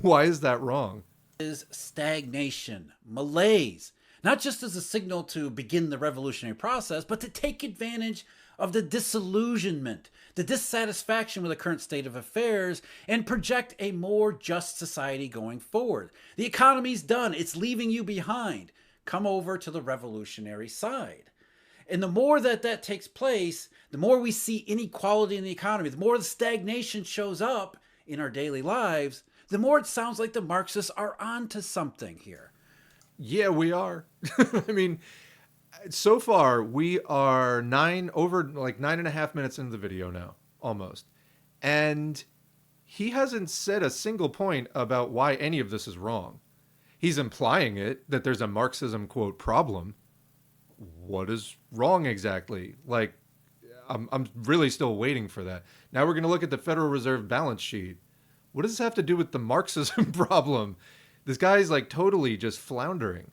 Why is that wrong? Is stagnation, malaise, not just as a signal to begin the revolutionary process, but to take advantage of the disillusionment, the dissatisfaction with the current state of affairs, and project a more just society going forward. The economy's done. It's leaving you behind. Come over to the revolutionary side. And the more that takes place, the more we see inequality in the economy, the more the stagnation shows up in our daily lives, the more it sounds like the Marxists are onto something here. Yeah, we are. I mean, so far we are 9.5 minutes into the video now, almost. And he hasn't said a single point about why any of this is wrong. He's implying it, that there's a Marxism, quote, problem. What is wrong exactly? Like, I'm really still waiting for that. Now we're going to look at the Federal Reserve balance sheet. What does this have to do with the Marxism problem? This guy's like totally just floundering.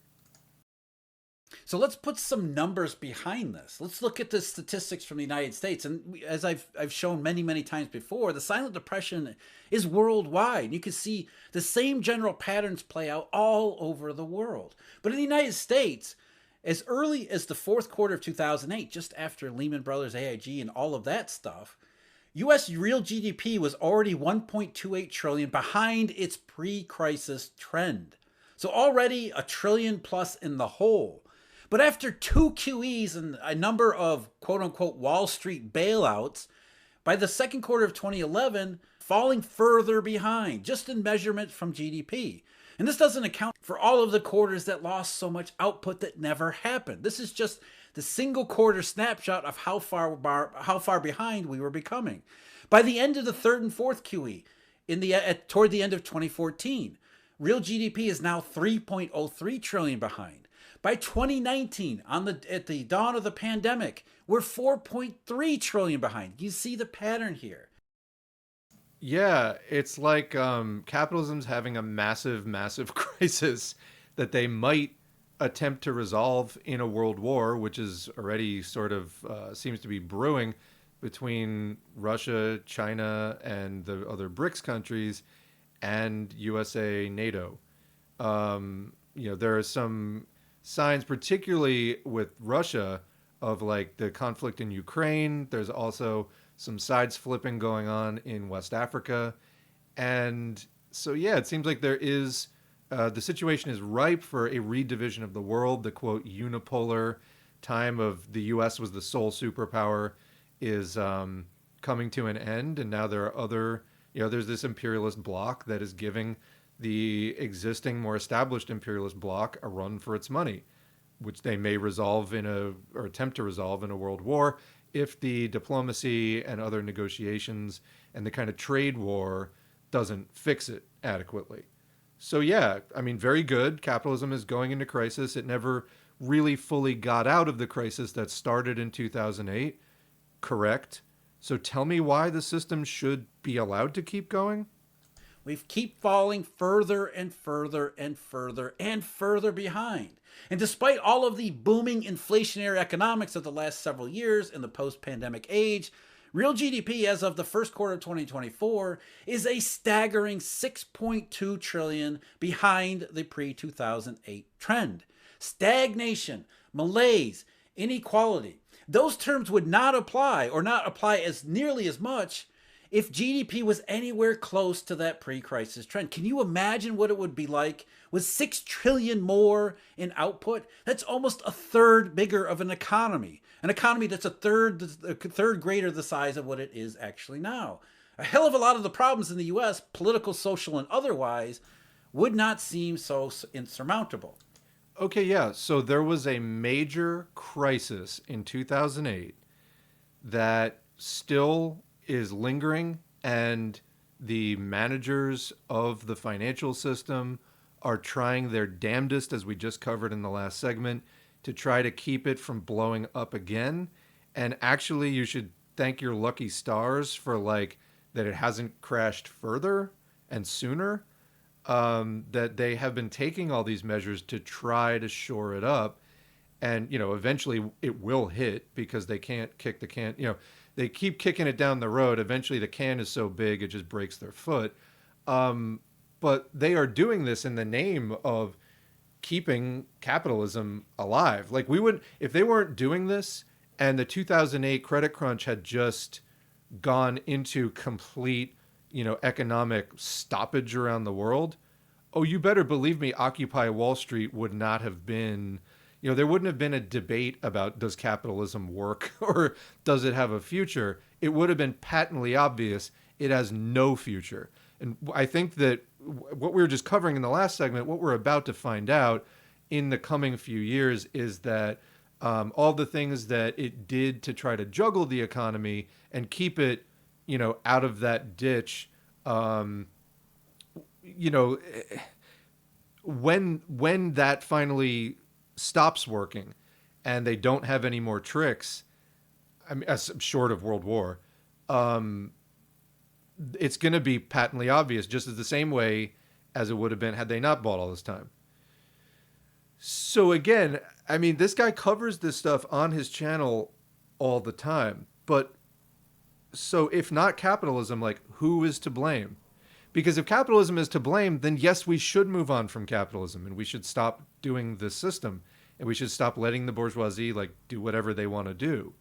So let's put some numbers behind this. Let's look at the statistics from the United States. And as I've shown many, many times before, the silent depression is worldwide. You can see the same general patterns play out all over the world. But in the United States, as early as the fourth quarter of 2008, just after Lehman Brothers, AIG, and all of that stuff, U.S. real GDP was already 1.28 trillion behind its pre-crisis trend. So already a trillion plus in the hole. But after two QEs and a number of quote-unquote Wall Street bailouts, by the second quarter of 2011, falling further behind, just in measurement from GDP. And this doesn't account for all of the quarters that lost so much output that never happened. This is just the single quarter snapshot of how far behind we were becoming. By the end of the third and fourth QE, toward the end of 2014, real GDP is now 3.03 trillion behind. By 2019, at the dawn of the pandemic, we're 4.3 trillion behind. You see the pattern here. Yeah, it's like capitalism's having a massive, massive crisis that they might attempt to resolve in a world war, which is already sort of seems to be brewing between Russia, China, and the other BRICS countries, and USA, NATO. There are some signs, particularly with Russia, of like the conflict in Ukraine. There's also some sides flipping going on in West Africa. And so, yeah, it seems like there is, the situation is ripe for a redivision of the world. The quote unipolar time of the US was the sole superpower is coming to an end. And now there are other, there's this imperialist bloc that is giving the existing, more established imperialist bloc a run for its money, which they may resolve or attempt to resolve in a world war if the diplomacy and other negotiations and the kind of trade war doesn't fix it adequately. So yeah, I mean, very good. Capitalism is going into crisis. It never really fully got out of the crisis that started in 2008. Correct. So tell me why the system should be allowed to keep going. We keep falling further and further and further and further behind. And despite all of the booming inflationary economics of the last several years in the post-pandemic age, real GDP as of the first quarter of 2024 is a staggering 6.2 trillion behind the pre-2008 trend. Stagnation, malaise, inequality. Those terms would not apply, or not apply as nearly as much, if GDP was anywhere close to that pre-crisis trend. Can you imagine what it would be like with 6 trillion more in output? That's almost a third bigger of an economy. An economy that's a third greater the size of what it is actually now. A hell of a lot of the problems in the US, political, social, and otherwise, would not seem so insurmountable. Okay, yeah. So there was a major crisis in 2008 that still is lingering, and the managers of the financial system are trying their damnedest, as we just covered in the last segment, to try to keep it from blowing up again. And actually, you should thank your lucky stars for like that it hasn't crashed further and sooner. That they have been taking all these measures to try to shore it up, and eventually it will hit because they can't kick the can. They keep kicking it down the road. Eventually, the can is so big it just breaks their foot. But they are doing this in the name of keeping capitalism alive. Like, we would, if they weren't doing this and the 2008 credit crunch had just gone into complete, economic stoppage around the world, oh, you better believe me, Occupy Wall Street would not have been, there wouldn't have been a debate about does capitalism work or does it have a future. It would have been patently obvious it has no future. And I think that what we were just covering in the last segment, what we're about to find out in the coming few years is that all the things that it did to try to juggle the economy and keep it, out of that ditch, when that finally stops working and they don't have any more tricks, I mean, as short of World War, it's going to be patently obvious, just as the same way as it would have been had they not bought all this time. So again, I mean, this guy covers this stuff on his channel all the time. But so if not capitalism, like, who is to blame? Because if capitalism is to blame, then yes, we should move on from capitalism and we should stop doing this system and we should stop letting the bourgeoisie like do whatever they want to do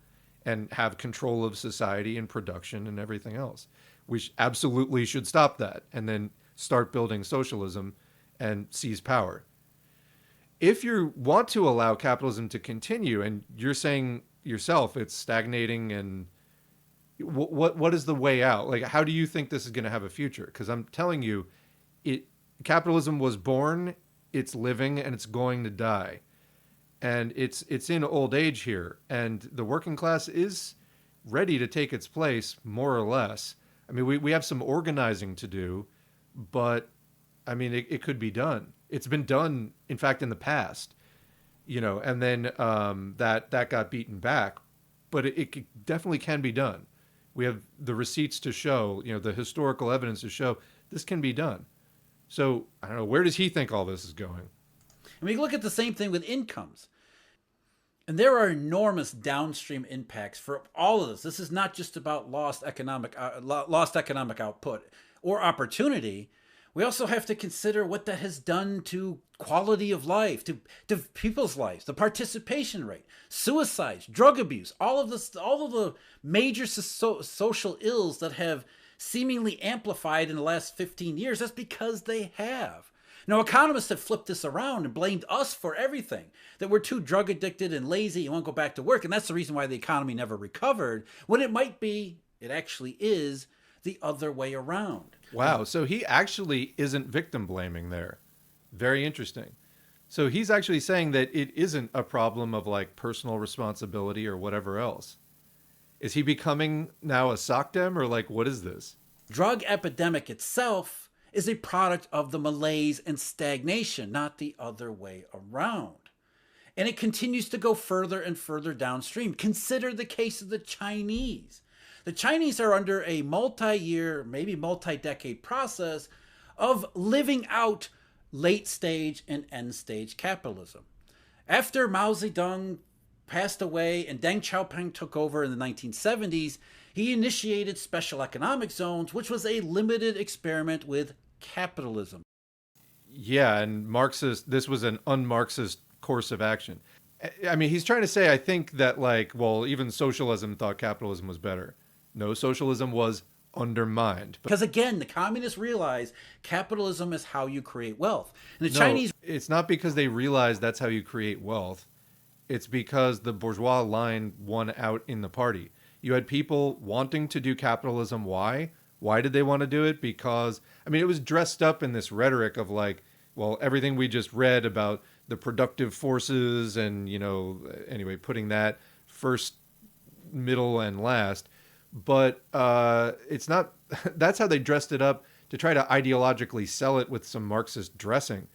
and have control of society and production and everything else. We absolutely should stop that and then start building socialism and seize power. If you want to allow capitalism to continue, and you're saying yourself it's stagnating, and what is the way out? Like, how do you think this is going to have a future? Because I'm telling you, capitalism was born, it's living, and it's going to die. And it's in old age here, and the working class is ready to take its place, more or less. I mean, we have some organizing to do, but I mean, it could be done. It's been done, in fact, in the past, and then that got beaten back, but it definitely can be done. We have the receipts to show, the historical evidence to show this can be done. So I don't know, where does he think all this is going? I mean, look at the same thing with incomes. And there are enormous downstream impacts for all of this. This is not just about lost economic output or opportunity. We also have to consider what that has done to quality of life, to people's lives, the participation rate, suicides, drug abuse, all of the major social ills that have seemingly amplified in the last 15 years. That's because they have. Now, economists have flipped this around and blamed us for everything, that we're too drug addicted and lazy and won't go back to work. And that's the reason why the economy never recovered, when it actually is the other way around. Wow. So he actually isn't victim blaming there. Very interesting. So he's actually saying that it isn't a problem of like personal responsibility or whatever else. Is he becoming now a SOCDEM, or like, what is this? Drug epidemic itself is a product of the malaise and stagnation, not the other way around. And it continues to go further and further downstream. Consider the case of the Chinese. The Chinese are under a multi-year, maybe multi-decade process of living out late stage and end stage capitalism. After Mao Zedong passed away and Deng Xiaoping took over in the 1970s, he initiated special economic zones, which was a limited experiment with capitalism. Yeah, and this was an un-Marxist course of action. I mean, he's trying to say, I think, that like, well, even socialism thought capitalism was better. No, socialism was undermined. Because again, the communists realized capitalism is how you create wealth. And the Chinese... It's not because they realized that's how you create wealth. It's because the bourgeois line won out in the party. You had people wanting to do capitalism. Why? Why did they want to do it? Because, I mean, it was dressed up in this rhetoric of like, well, everything we just read about the productive forces and, anyway, putting that first, middle, and last. But it's not, that's how they dressed it up to try to ideologically sell it with some Marxist dressing.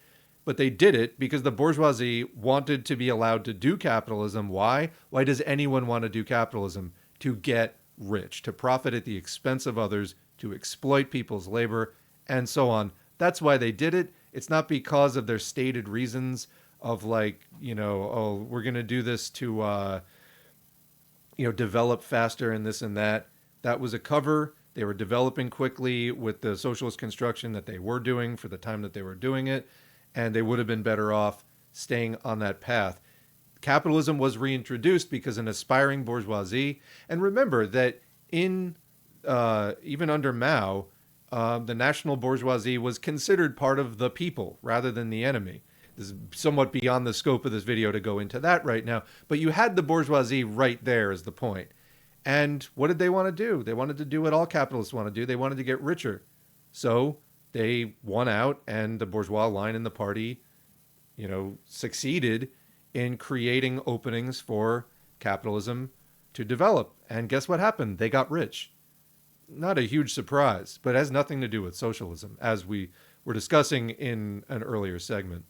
But they did it because the bourgeoisie wanted to be allowed to do capitalism. Why? Why does anyone want to do capitalism? To get rich, to profit at the expense of others, to exploit people's labor, and so on. That's why they did it. It's not because of their stated reasons of like, oh, we're going to do this to, develop faster and this and that. That was a cover. They were developing quickly with the socialist construction that they were doing for the time that they were doing it. And they would have been better off staying on that path. capitalism was reintroduced because an aspiring bourgeoisie, and remember that in even under Mao, the national bourgeoisie was considered part of the people rather than the enemy. This is somewhat beyond the scope of this video to go into that right now, but you had the bourgeoisie right there is the point. And what did they want to do? They wanted to do what all capitalists want to do. They wanted to get richer. So they won out, and the bourgeois line in the party, succeeded in creating openings for capitalism to develop. And guess what happened? They got rich. Not a huge surprise, but it has nothing to do with socialism, as we were discussing in an earlier segment.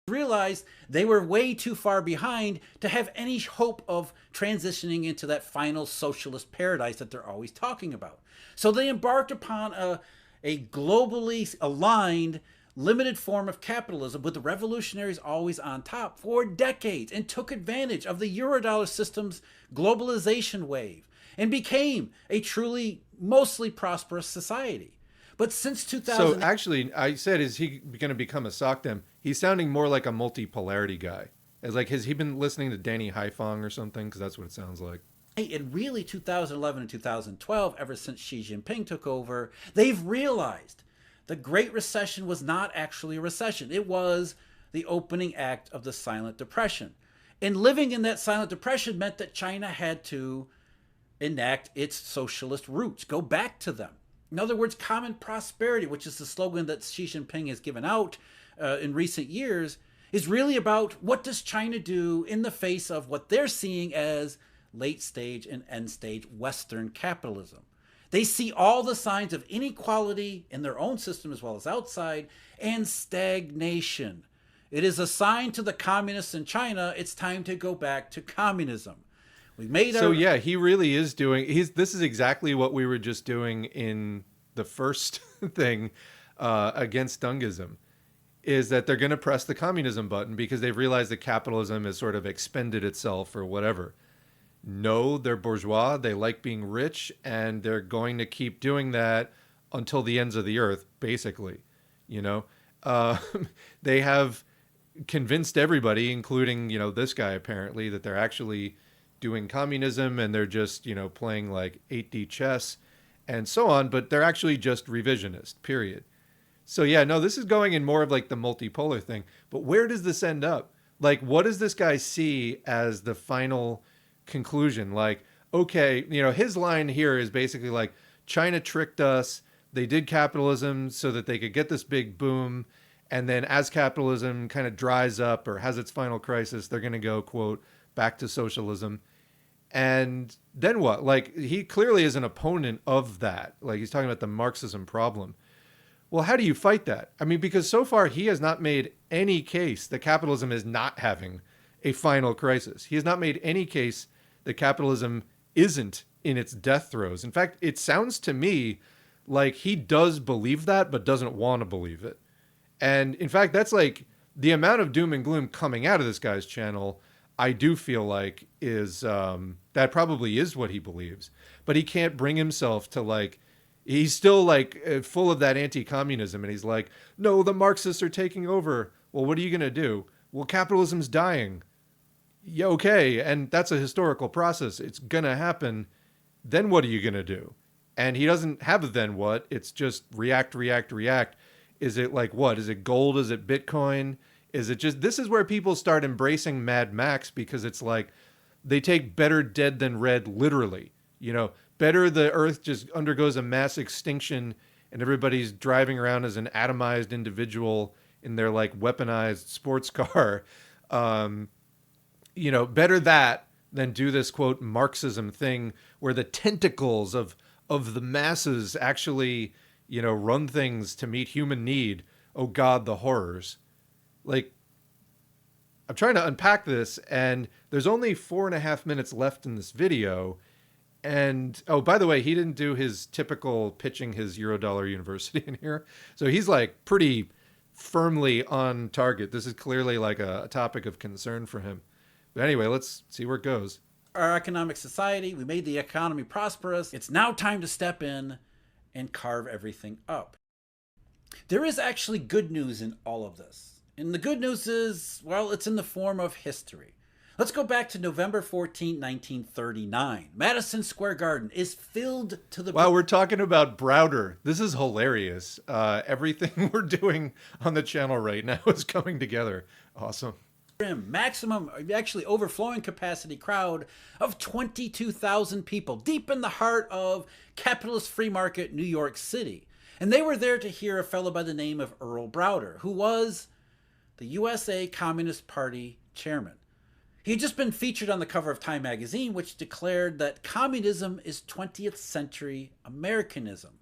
Realized they were way too far behind to have any hope of transitioning into that final socialist paradise that they're always talking about. So they embarked upon a globally aligned, limited form of capitalism with the revolutionaries always on top for decades, and took advantage of the Eurodollar system's globalization wave and became a truly mostly prosperous society. But since 2000... So actually, I said, is he going to become a SOCDEM? He's sounding more like a multipolarity guy. As like, has he been listening to Danny Haifong or something? Because that's what it sounds like. In really 2011 and 2012, ever since Xi Jinping took over, they've realized the Great Recession was not actually a recession. It was the opening act of the Silent Depression. And living in that Silent Depression meant that China had to enact its socialist roots, go back to them. In other words, common prosperity, which is the slogan that Xi Jinping has given out in recent years, is really about what does China do in the face of what they're seeing as late stage and end stage Western capitalism. They see all the signs of inequality in their own system as well as outside, and stagnation. It is a sign to the communists in China, it's time to go back to communism. We made So yeah, he really is doing. This is exactly what we were just doing in the first thing against Dungism, is that they're going to press the communism button because they've realized that capitalism has sort of expended itself or whatever. No, they're bourgeois. They like being rich, and they're going to keep doing that until the ends of the earth, basically. They have convinced everybody, including this guy apparently, that they're actually doing communism, and they're just playing like 8D chess and so on, but they're actually just revisionist, period. So yeah, no, this is going in more of like the multipolar thing, but where does this end up? Like, what does this guy see as the final conclusion? Like, okay, his line here is basically like, China tricked us, they did capitalism so that they could get this big boom, and then as capitalism kind of dries up or has its final crisis, they're going to go, quote, back to socialism. And then what? Like, he clearly is an opponent of that. Like, he's talking about the Marxism problem. Well, how do you fight that? I mean, because so far he has not made any case that capitalism is not having a final crisis. He has not made any case that capitalism isn't in its death throes. In fact, it sounds to me like he does believe that, but doesn't want to believe it. And in fact, that's like the amount of doom and gloom coming out of this guy's channel, I do feel like is that probably is what he believes, but he can't bring himself to like, he's still like full of that anti-communism, and he's like, no, the Marxists are taking over. Well, what are you going to do? Well, capitalism's dying. Yeah, okay, and that's a historical process. It's going to happen. Then what are you going to do? And he doesn't have a then what. It's just react, react, react. Is it like what? Is it gold? Is it Bitcoin? Is it just, this is where people start embracing Mad Max, because it's like they take better dead than red literally. Better the earth just undergoes a mass extinction and everybody's driving around as an atomized individual in their like weaponized sports car. Better that than do this, quote, Marxism thing where the tentacles of the masses actually, run things to meet human need. Oh God, the horrors. Like, I'm trying to unpack this, and there's only 4.5 minutes left in this video. And, oh, by the way, he didn't do his typical pitching his Eurodollar University in here. So he's like pretty firmly on target. This is clearly like a topic of concern for him. But anyway, let's see where it goes. Our economic society, we made the economy prosperous. It's now time to step in and carve everything up. There is actually good news in all of this. And the good news is, well, it's in the form of history. Let's go back to November 14, 1939. Madison Square Garden is filled to the Wow, we're talking about Browder. This is hilarious. Everything we're doing on the channel right now is coming together. Awesome. brim. Maximum, actually overflowing capacity crowd of 22,000 people deep in the heart of capitalist free market New York City. And they were there to hear a fellow by the name of Earl Browder, who was the USA Communist Party chairman. He had just been featured on the cover of Time magazine, which declared that communism is 20th century Americanism.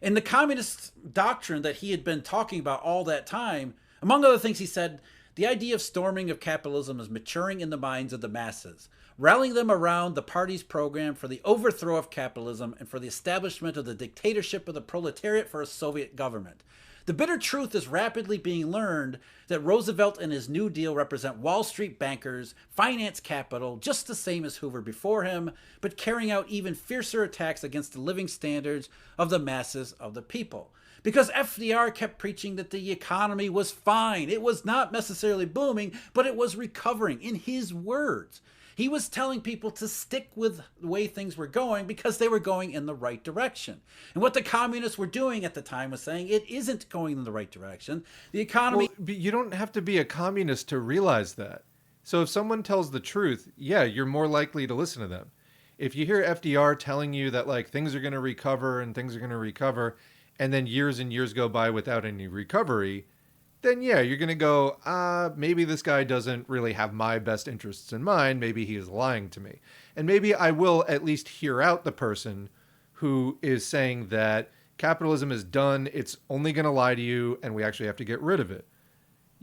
And the communist doctrine that he had been talking about all that time, among other things, he said, the idea of storming of capitalism is maturing in the minds of the masses, rallying them around the party's program for the overthrow of capitalism and for the establishment of the dictatorship of the proletariat for a Soviet government. The bitter truth is rapidly being learned that Roosevelt and his New Deal represent Wall Street bankers, finance capital, just the same as Hoover before him, but carrying out even fiercer attacks against the living standards of the masses of the people. Because FDR kept preaching that the economy was fine. It was not necessarily booming, but it was recovering, in his words. He was telling people to stick with the way things were going because they were going in the right direction. And what the communists were doing at the time was saying it isn't going in the right direction. The economy... Well, you don't have to be a communist to realize that. So if someone tells the truth, yeah, you're more likely to listen to them. If you hear FDR telling you that like things are going to recover and things are going to recover, and then years and years go by without any recovery, then yeah, you're going to go, maybe this guy doesn't really have my best interests in mind. Maybe he is lying to me. And maybe I will at least hear out the person who is saying that capitalism is done, it's only going to lie to you, and we actually have to get rid of it.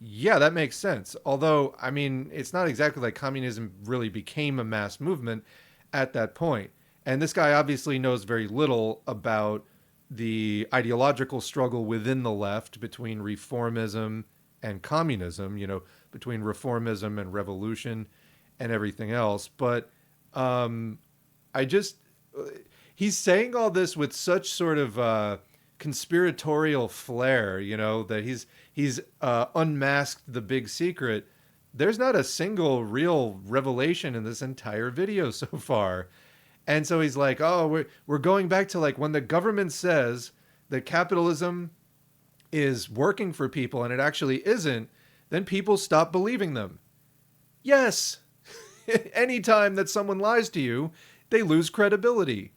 Yeah, that makes sense. Although, I mean, it's not exactly like communism really became a mass movement at that point. And this guy obviously knows very little about the ideological struggle within the left between reformism and communism, you know, between reformism and revolution and everything else. But he's saying all this with such sort of conspiratorial flair, you know, that he's unmasked the big secret. There's not a single real revelation in this entire video so far. And so he's like, oh, we're going back to like when the government says that capitalism is working for people and it actually isn't, then people stop believing them. Yes. Anytime that someone lies to you, they lose credibility.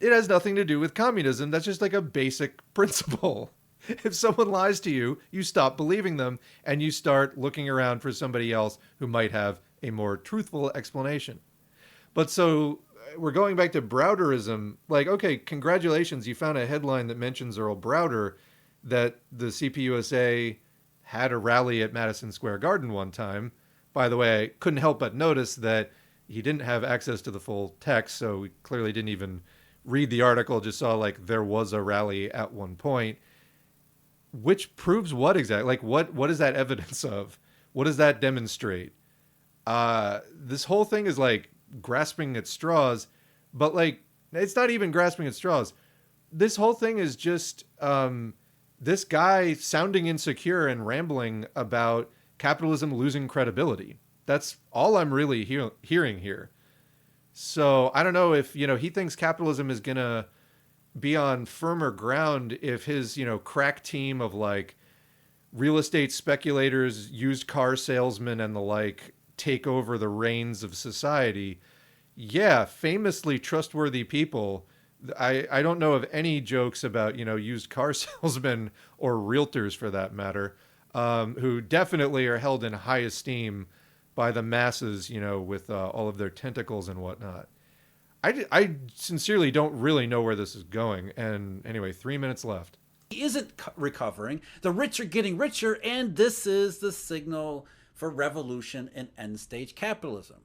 It has nothing to do with communism. That's just like a basic principle. If someone lies to you, you stop believing them and you start looking around for somebody else who might have a more truthful explanation. But so we're going back to Browderism. Like, okay, congratulations. You found a headline that mentions Earl Browder, that the CPUSA had a rally at Madison Square Garden one time. By the way, I couldn't help but notice that he didn't have access to the full text, so we clearly didn't even read the article, just saw like there was a rally at one point. Which proves what exactly? Like what is that evidence of? What does that demonstrate? This whole thing is like grasping at straws, but like it's not even grasping at straws. This whole thing is just this guy sounding insecure and rambling about capitalism losing credibility. That's all I'm really hearing here. So I don't know if, you know, he thinks capitalism is going to be on firmer ground if his, you know, crack team of like real estate speculators, used car salesmen and the like take over the reins of society. Yeah, famously trustworthy people. I don't know of any jokes about, you know, used car salesmen or realtors for that matter, who definitely are held in high esteem by the masses, you know, with all of their tentacles and whatnot. I sincerely don't really know where this is going. And anyway, 3 minutes left. He isn't recovering. The rich are getting richer, and this is the signal for revolution and end-stage capitalism.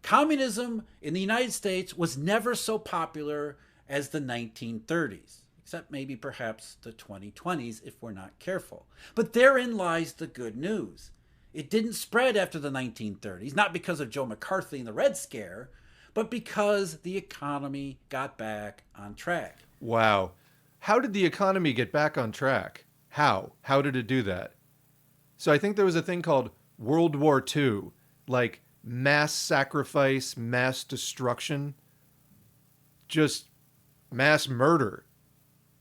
Communism in the United States was never so popular as the 1930s, except maybe perhaps the 2020s if we're not careful. But therein lies the good news. It didn't spread after the 1930s, not because of Joe McCarthy and the Red Scare, but because the economy got back on track. Wow. How did the economy get back on track? How? How did it do that? So I think there was a thing called World War II. Like mass sacrifice, mass destruction, just mass murder.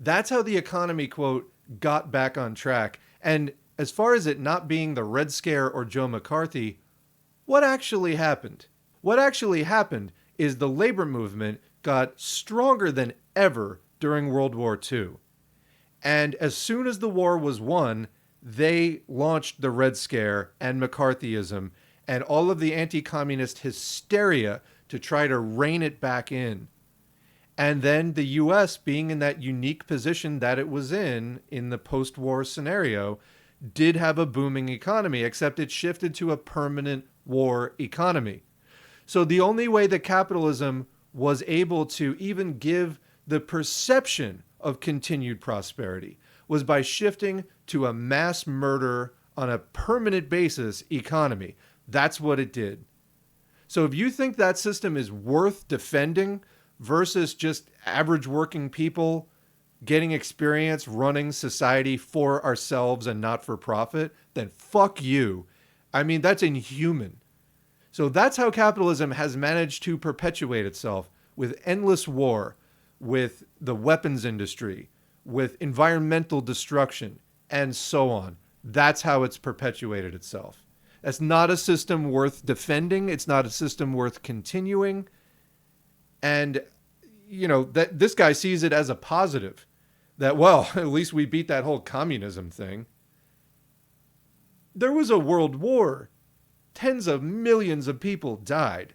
That's how the economy, quote, got back on track. And as far as it not being the Red Scare or Joe McCarthy, what actually happened? What actually happened is the labor movement got stronger than ever during World War II. And as soon as the war was won, they launched the Red Scare and McCarthyism and all of the anti-communist hysteria to try to rein it back in. And then the US, being in that unique position that it was in the post-war scenario, did have a booming economy, except it shifted to a permanent war economy. So the only way that capitalism was able to even give the perception of continued prosperity was by shifting to a mass murder on a permanent basis economy. That's what it did. So if you think that system is worth defending versus just average working people getting experience running society for ourselves and not for profit, then fuck you. I mean, that's inhuman. So that's how capitalism has managed to perpetuate itself, with endless war, with the weapons industry, with environmental destruction, and so on. That's how it's perpetuated itself. That's not a system worth defending. It's not a system worth continuing. And, that this guy sees it as a positive. That, well, at least we beat that whole communism thing. There was a world war. Tens of millions of people died.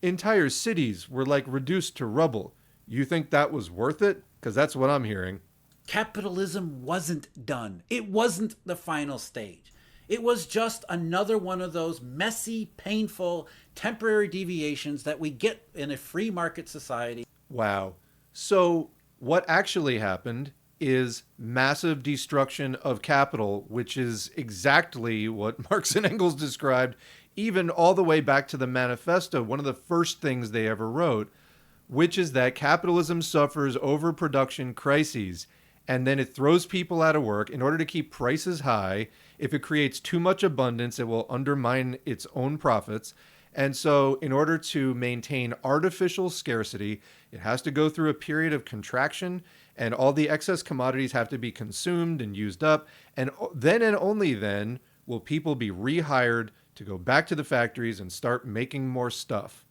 Entire cities were reduced to rubble. You think that was worth it? Because that's what I'm hearing. Capitalism wasn't done. It wasn't the final stage. It was just another one of those messy, painful, temporary deviations that we get in a free market society. Wow. So what actually happened is massive destruction of capital, which is exactly what Marx and Engels described, even all the way back to the manifesto, one of the first things they ever wrote, which is that capitalism suffers overproduction crises, and then it throws people out of work in order to keep prices high. If it creates too much abundance, it will undermine its own profits. And so in order to maintain artificial scarcity, it has to go through a period of contraction, and all the excess commodities have to be consumed and used up. And then and only then will people be rehired to go back to the factories and start making more stuff.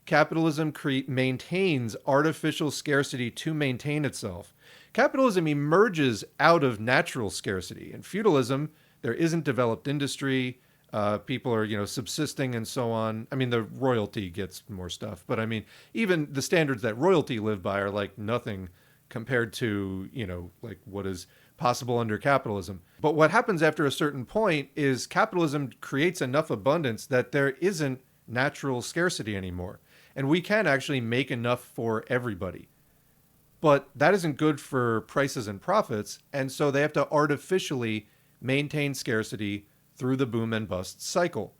Capitalism maintains artificial scarcity to maintain itself. Capitalism emerges out of natural scarcity. In feudalism, there isn't developed industry. People are, subsisting and so on. I mean, the royalty gets more stuff, but I mean, even the standards that royalty live by are like nothing compared to, what is possible under capitalism. But what happens after a certain point is capitalism creates enough abundance that there isn't natural scarcity anymore. And we can actually make enough for everybody. But that isn't good for prices and profits, and so they have to artificially maintain scarcity through the boom and bust cycle.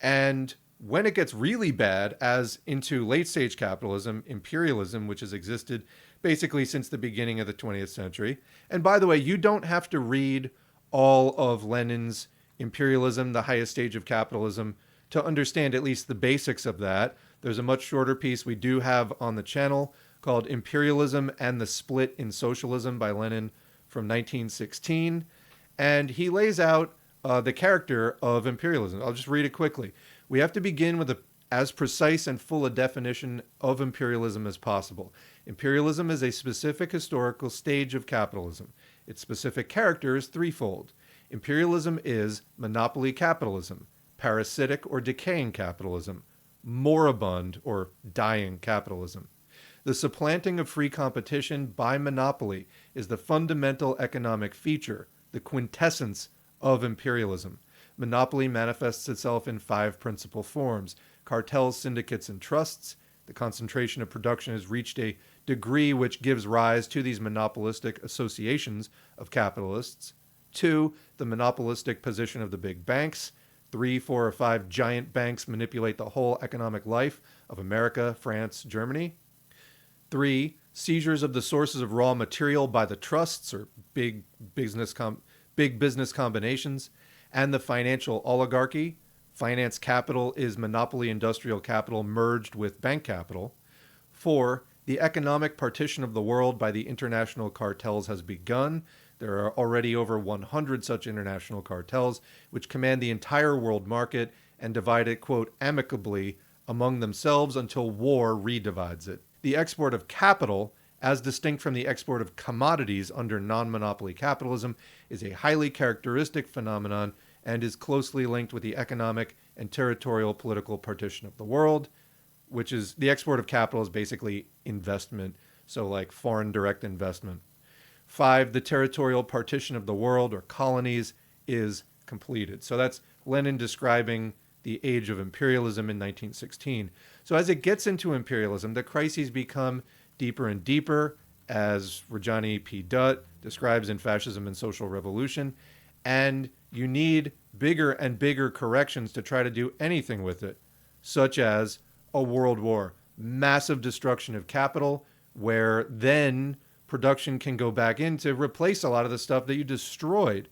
And when it gets really bad, as into late stage capitalism, imperialism, which has existed basically since the beginning of the 20th century. And by the way, you don't have to read all of Lenin's Imperialism, the highest stage of capitalism, to understand at least the basics of that. There's a much shorter piece we do have on the channel called Imperialism and the Split in Socialism by Lenin from 1916. And he lays out the character of imperialism. I'll just read it quickly. We have to begin with as precise and full a definition of imperialism as possible. Imperialism is a specific historical stage of capitalism. Its specific character is threefold. Imperialism is monopoly capitalism, parasitic or decaying capitalism, moribund or dying capitalism. The supplanting of free competition by monopoly is the fundamental economic feature, the quintessence of imperialism. Monopoly manifests itself in 5 principal forms: cartels, syndicates, and trusts. The concentration of production has reached a degree which gives rise to these monopolistic associations of capitalists. 2, the monopolistic position of the big banks. 3, 4, or 5 giant banks manipulate the whole economic life of America, France, Germany. 3, seizures of the sources of raw material by the trusts or big business combinations and the financial oligarchy. finance capital is monopoly industrial capital merged with bank capital. 4, the economic partition of the world by the international cartels has begun. There are already over 100 such international cartels, which command the entire world market and divide it, quote, amicably among themselves until war redivides it. The export of capital, as distinct from the export of commodities under non-monopoly capitalism, is a highly characteristic phenomenon and is closely linked with the economic and territorial political partition of the world, which is the export of capital is basically investment, so like foreign direct investment. 5, the territorial partition of the world, or colonies, is completed. So that's Lenin describing the age of imperialism in 1916. So as it gets into imperialism, the crises become deeper and deeper, as Rajani P. Dutt describes in Fascism and Social Revolution, and you need bigger and bigger corrections to try to do anything with it, such as a world war, massive destruction of capital, where then production can go back in to replace a lot of the stuff that you destroyed.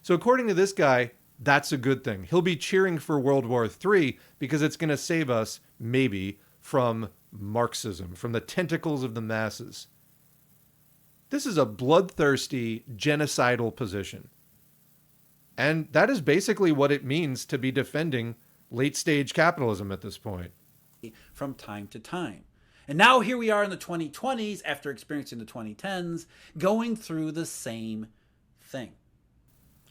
So according to this guy, that's a good thing. He'll be cheering for World War III because it's going to save us, maybe, from Marxism, from the tentacles of the masses. This is a bloodthirsty, genocidal position. And that is basically what it means to be defending late-stage capitalism at this point. From time to time. And now here we are in the 2020s, after experiencing the 2010s, going through the same thing.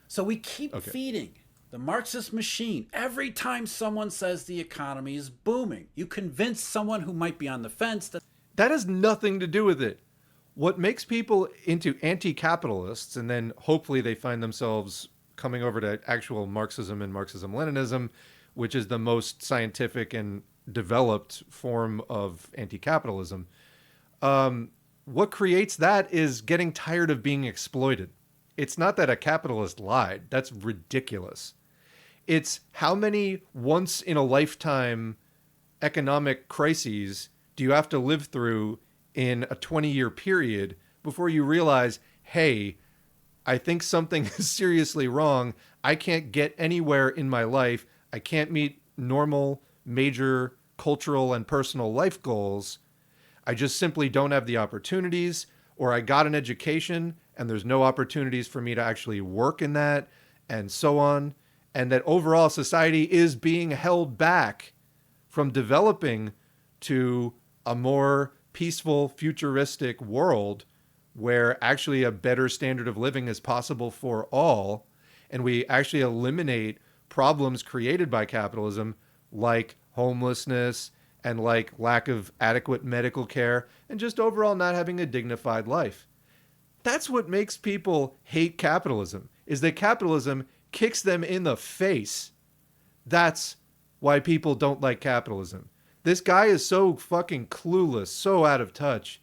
So we keep feeding the Marxist machine. Every time someone says the economy is booming, you convince someone who might be on the fence that has nothing to do with it. What makes people into anti-capitalists, and then hopefully they find themselves coming over to actual Marxism and Marxism-Leninism, which is the most scientific and developed form of anti-capitalism. What creates that is getting tired of being exploited. It's not that a capitalist lied. That's ridiculous. It's how many once-in-a-lifetime economic crises do you have to live through in a 20-year period before you realize, hey, I think something is seriously wrong. I can't get anywhere in my life. I can't meet normal, major cultural and personal life goals. I just simply don't have the opportunities, or I got an education and there's no opportunities for me to actually work in that, and so on. And that overall society is being held back from developing to a more peaceful, futuristic world where actually a better standard of living is possible for all. And we actually eliminate problems created by capitalism, like homelessness and like lack of adequate medical care and just overall not having a dignified life. That's what makes people hate capitalism, is that capitalism kicks them in the face. That's why people don't like capitalism. This guy is so fucking clueless, so out of touch,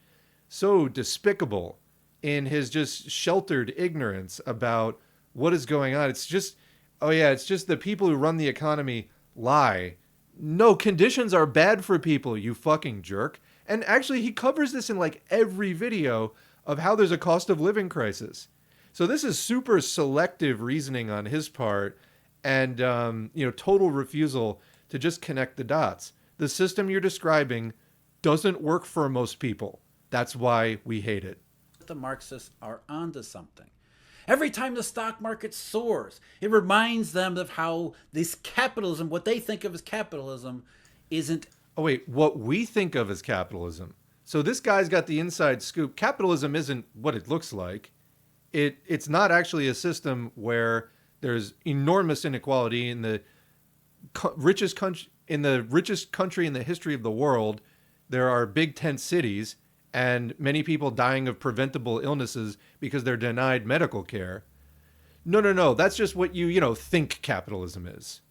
so despicable in his just sheltered ignorance about what is going on. It's just, oh yeah, it's just the people who run the economy lie. No, conditions are bad for people, you fucking jerk. And actually, he covers this in like every video of how there's a cost of living crisis. So this is super selective reasoning on his part, and total refusal to just connect the dots. The system you're describing doesn't work for most people. That's why we hate it. The Marxists are onto something. Every time the stock market soars, it reminds them of how this capitalism, what they think of as capitalism, isn't. Oh wait, what we think of as capitalism. So this guy's got the inside scoop. Capitalism isn't what it looks like. It's not actually a system where there's enormous inequality in the richest country in the history of the world. There are big tent cities and many people dying of preventable illnesses because they're denied medical care. No. That's just what you think capitalism is.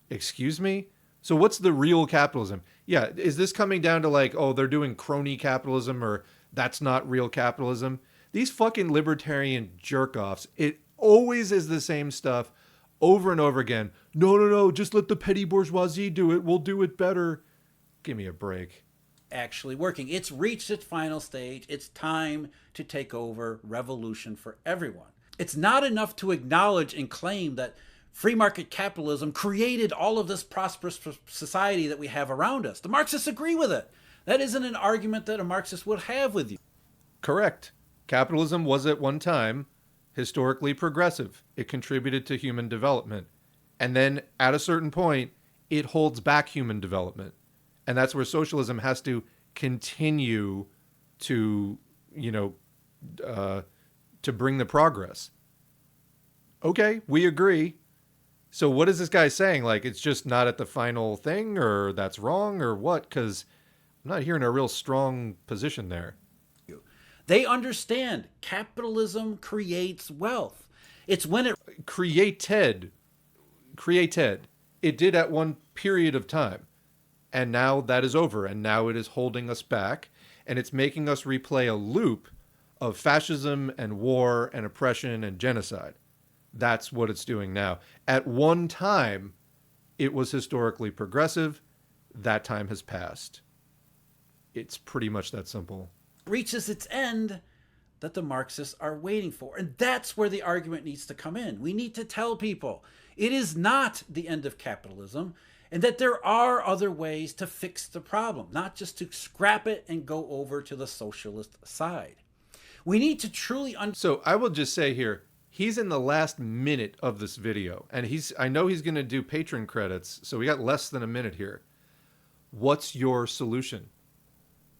Excuse me? So what's the real capitalism? Yeah, is this coming down to like, oh, they're doing crony capitalism, or that's not real capitalism? These fucking libertarian jerk-offs, it always is the same stuff over and over again. No, just let the petty bourgeoisie do it. We'll do it better. Give me a break. Actually working. It's reached its final stage. It's time to take over, revolution for everyone. It's not enough to acknowledge and claim that Free market capitalism created all of this prosperous society that we have around us. The Marxists agree with it. That isn't an argument that a Marxist would have with you. Correct. Capitalism was at one time historically progressive. It contributed to human development. And then at a certain point, it holds back human development. And that's where socialism has to continue to, to bring the progress. Okay, we agree. So what is this guy saying? Like, it's just not at the final thing, or that's wrong, or what? Because I'm not hearing a real strong position there. They understand capitalism creates wealth. It's when it created. It did at one period of time. And now that is over. And now it is holding us back. And it's making us replay a loop of fascism and war and oppression and genocide. That's what it's doing now. At one time, it was historically progressive. That time has passed. It's pretty much that simple. Reaches its end that the Marxists are waiting for. And that's where the argument needs to come in. We need to tell people it is not the end of capitalism, and that there are other ways to fix the problem, not just to scrap it and go over to the socialist side. We need to truly So I will just say here, he's in the last minute of this video, and I know he's going to do patron credits, so we got less than a minute here. What's your solution?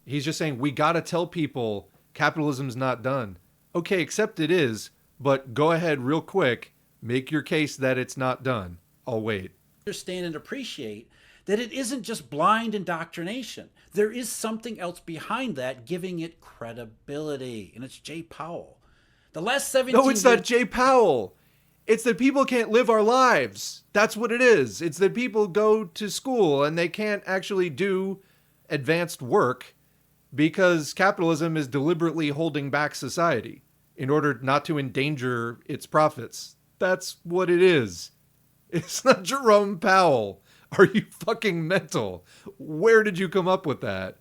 He's just saying, we got to tell people capitalism's not done. Okay, except it is, but go ahead real quick, make your case that it's not done. I'll wait. Understand and appreciate that it isn't just blind indoctrination. There is something else behind that, giving it credibility, and it's Jay Powell. The last 17 No, it's not Jay Powell. It's that people can't live our lives. That's what it is. It's that people go to school and they can't actually do advanced work because capitalism is deliberately holding back society in order not to endanger its profits. That's what it is. It's not Jerome Powell. Are you fucking mental? Where did you come up with that?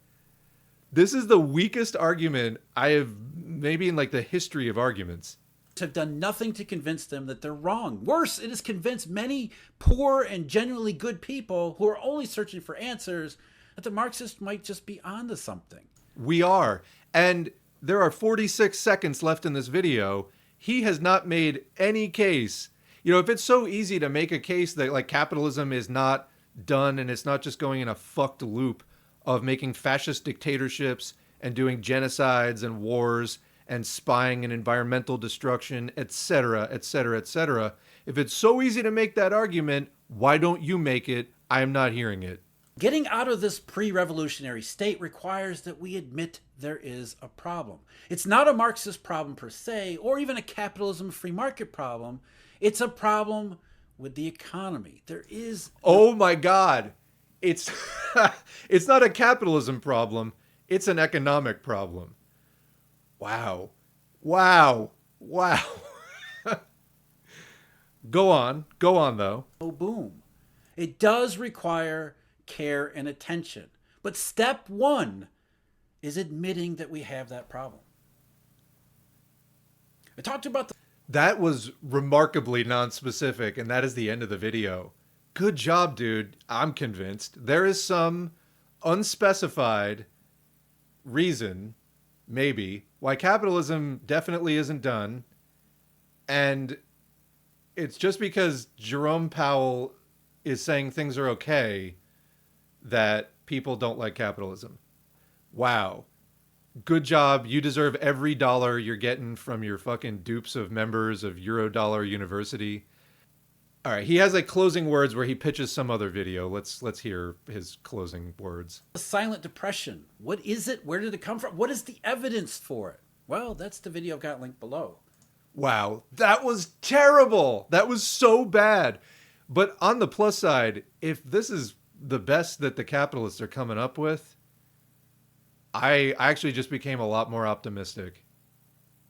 This is the weakest argument I have maybe in like the history of arguments. Have done nothing to convince them that they're wrong. Worse, it has convinced many poor and genuinely good people who are only searching for answers that the Marxists might just be onto something. We are. And there are 46 seconds left in this video. He has not made any case. If it's so easy to make a case that like capitalism is not done and it's not just going in a fucked loop of making fascist dictatorships and doing genocides and wars and spying and environmental destruction, etc., etc., etc. If it's so easy to make that argument, why don't you make it? I am not hearing it. Getting out of this pre-revolutionary state requires that we admit there is a problem. It's not a Marxist problem per se, or even a capitalism free market problem. It's a problem with the economy. There is... Oh my God. It's it's not a capitalism problem. It's an economic problem. Wow. Wow. Wow. Go on though. Oh, boom. It does require care and attention. But step one is admitting that we have that problem. I talked about That was remarkably non-specific, and that is the end of the video. Good job, dude. I'm convinced. There is some unspecified reason, maybe, why capitalism definitely isn't done. And it's just because Jerome Powell is saying things are okay that people don't like capitalism. Wow. Good job. You deserve every dollar you're getting from your fucking dupes of members of Eurodollar University. All right, he has like closing words where he pitches some other video. Let's hear his closing words. Silent depression. What is it? Where did it come from? What is the evidence for it? Well, that's the video I've got linked below. Wow, that was terrible. That was so bad. But on the plus side, if this is the best that the capitalists are coming up with, I actually just became a lot more optimistic.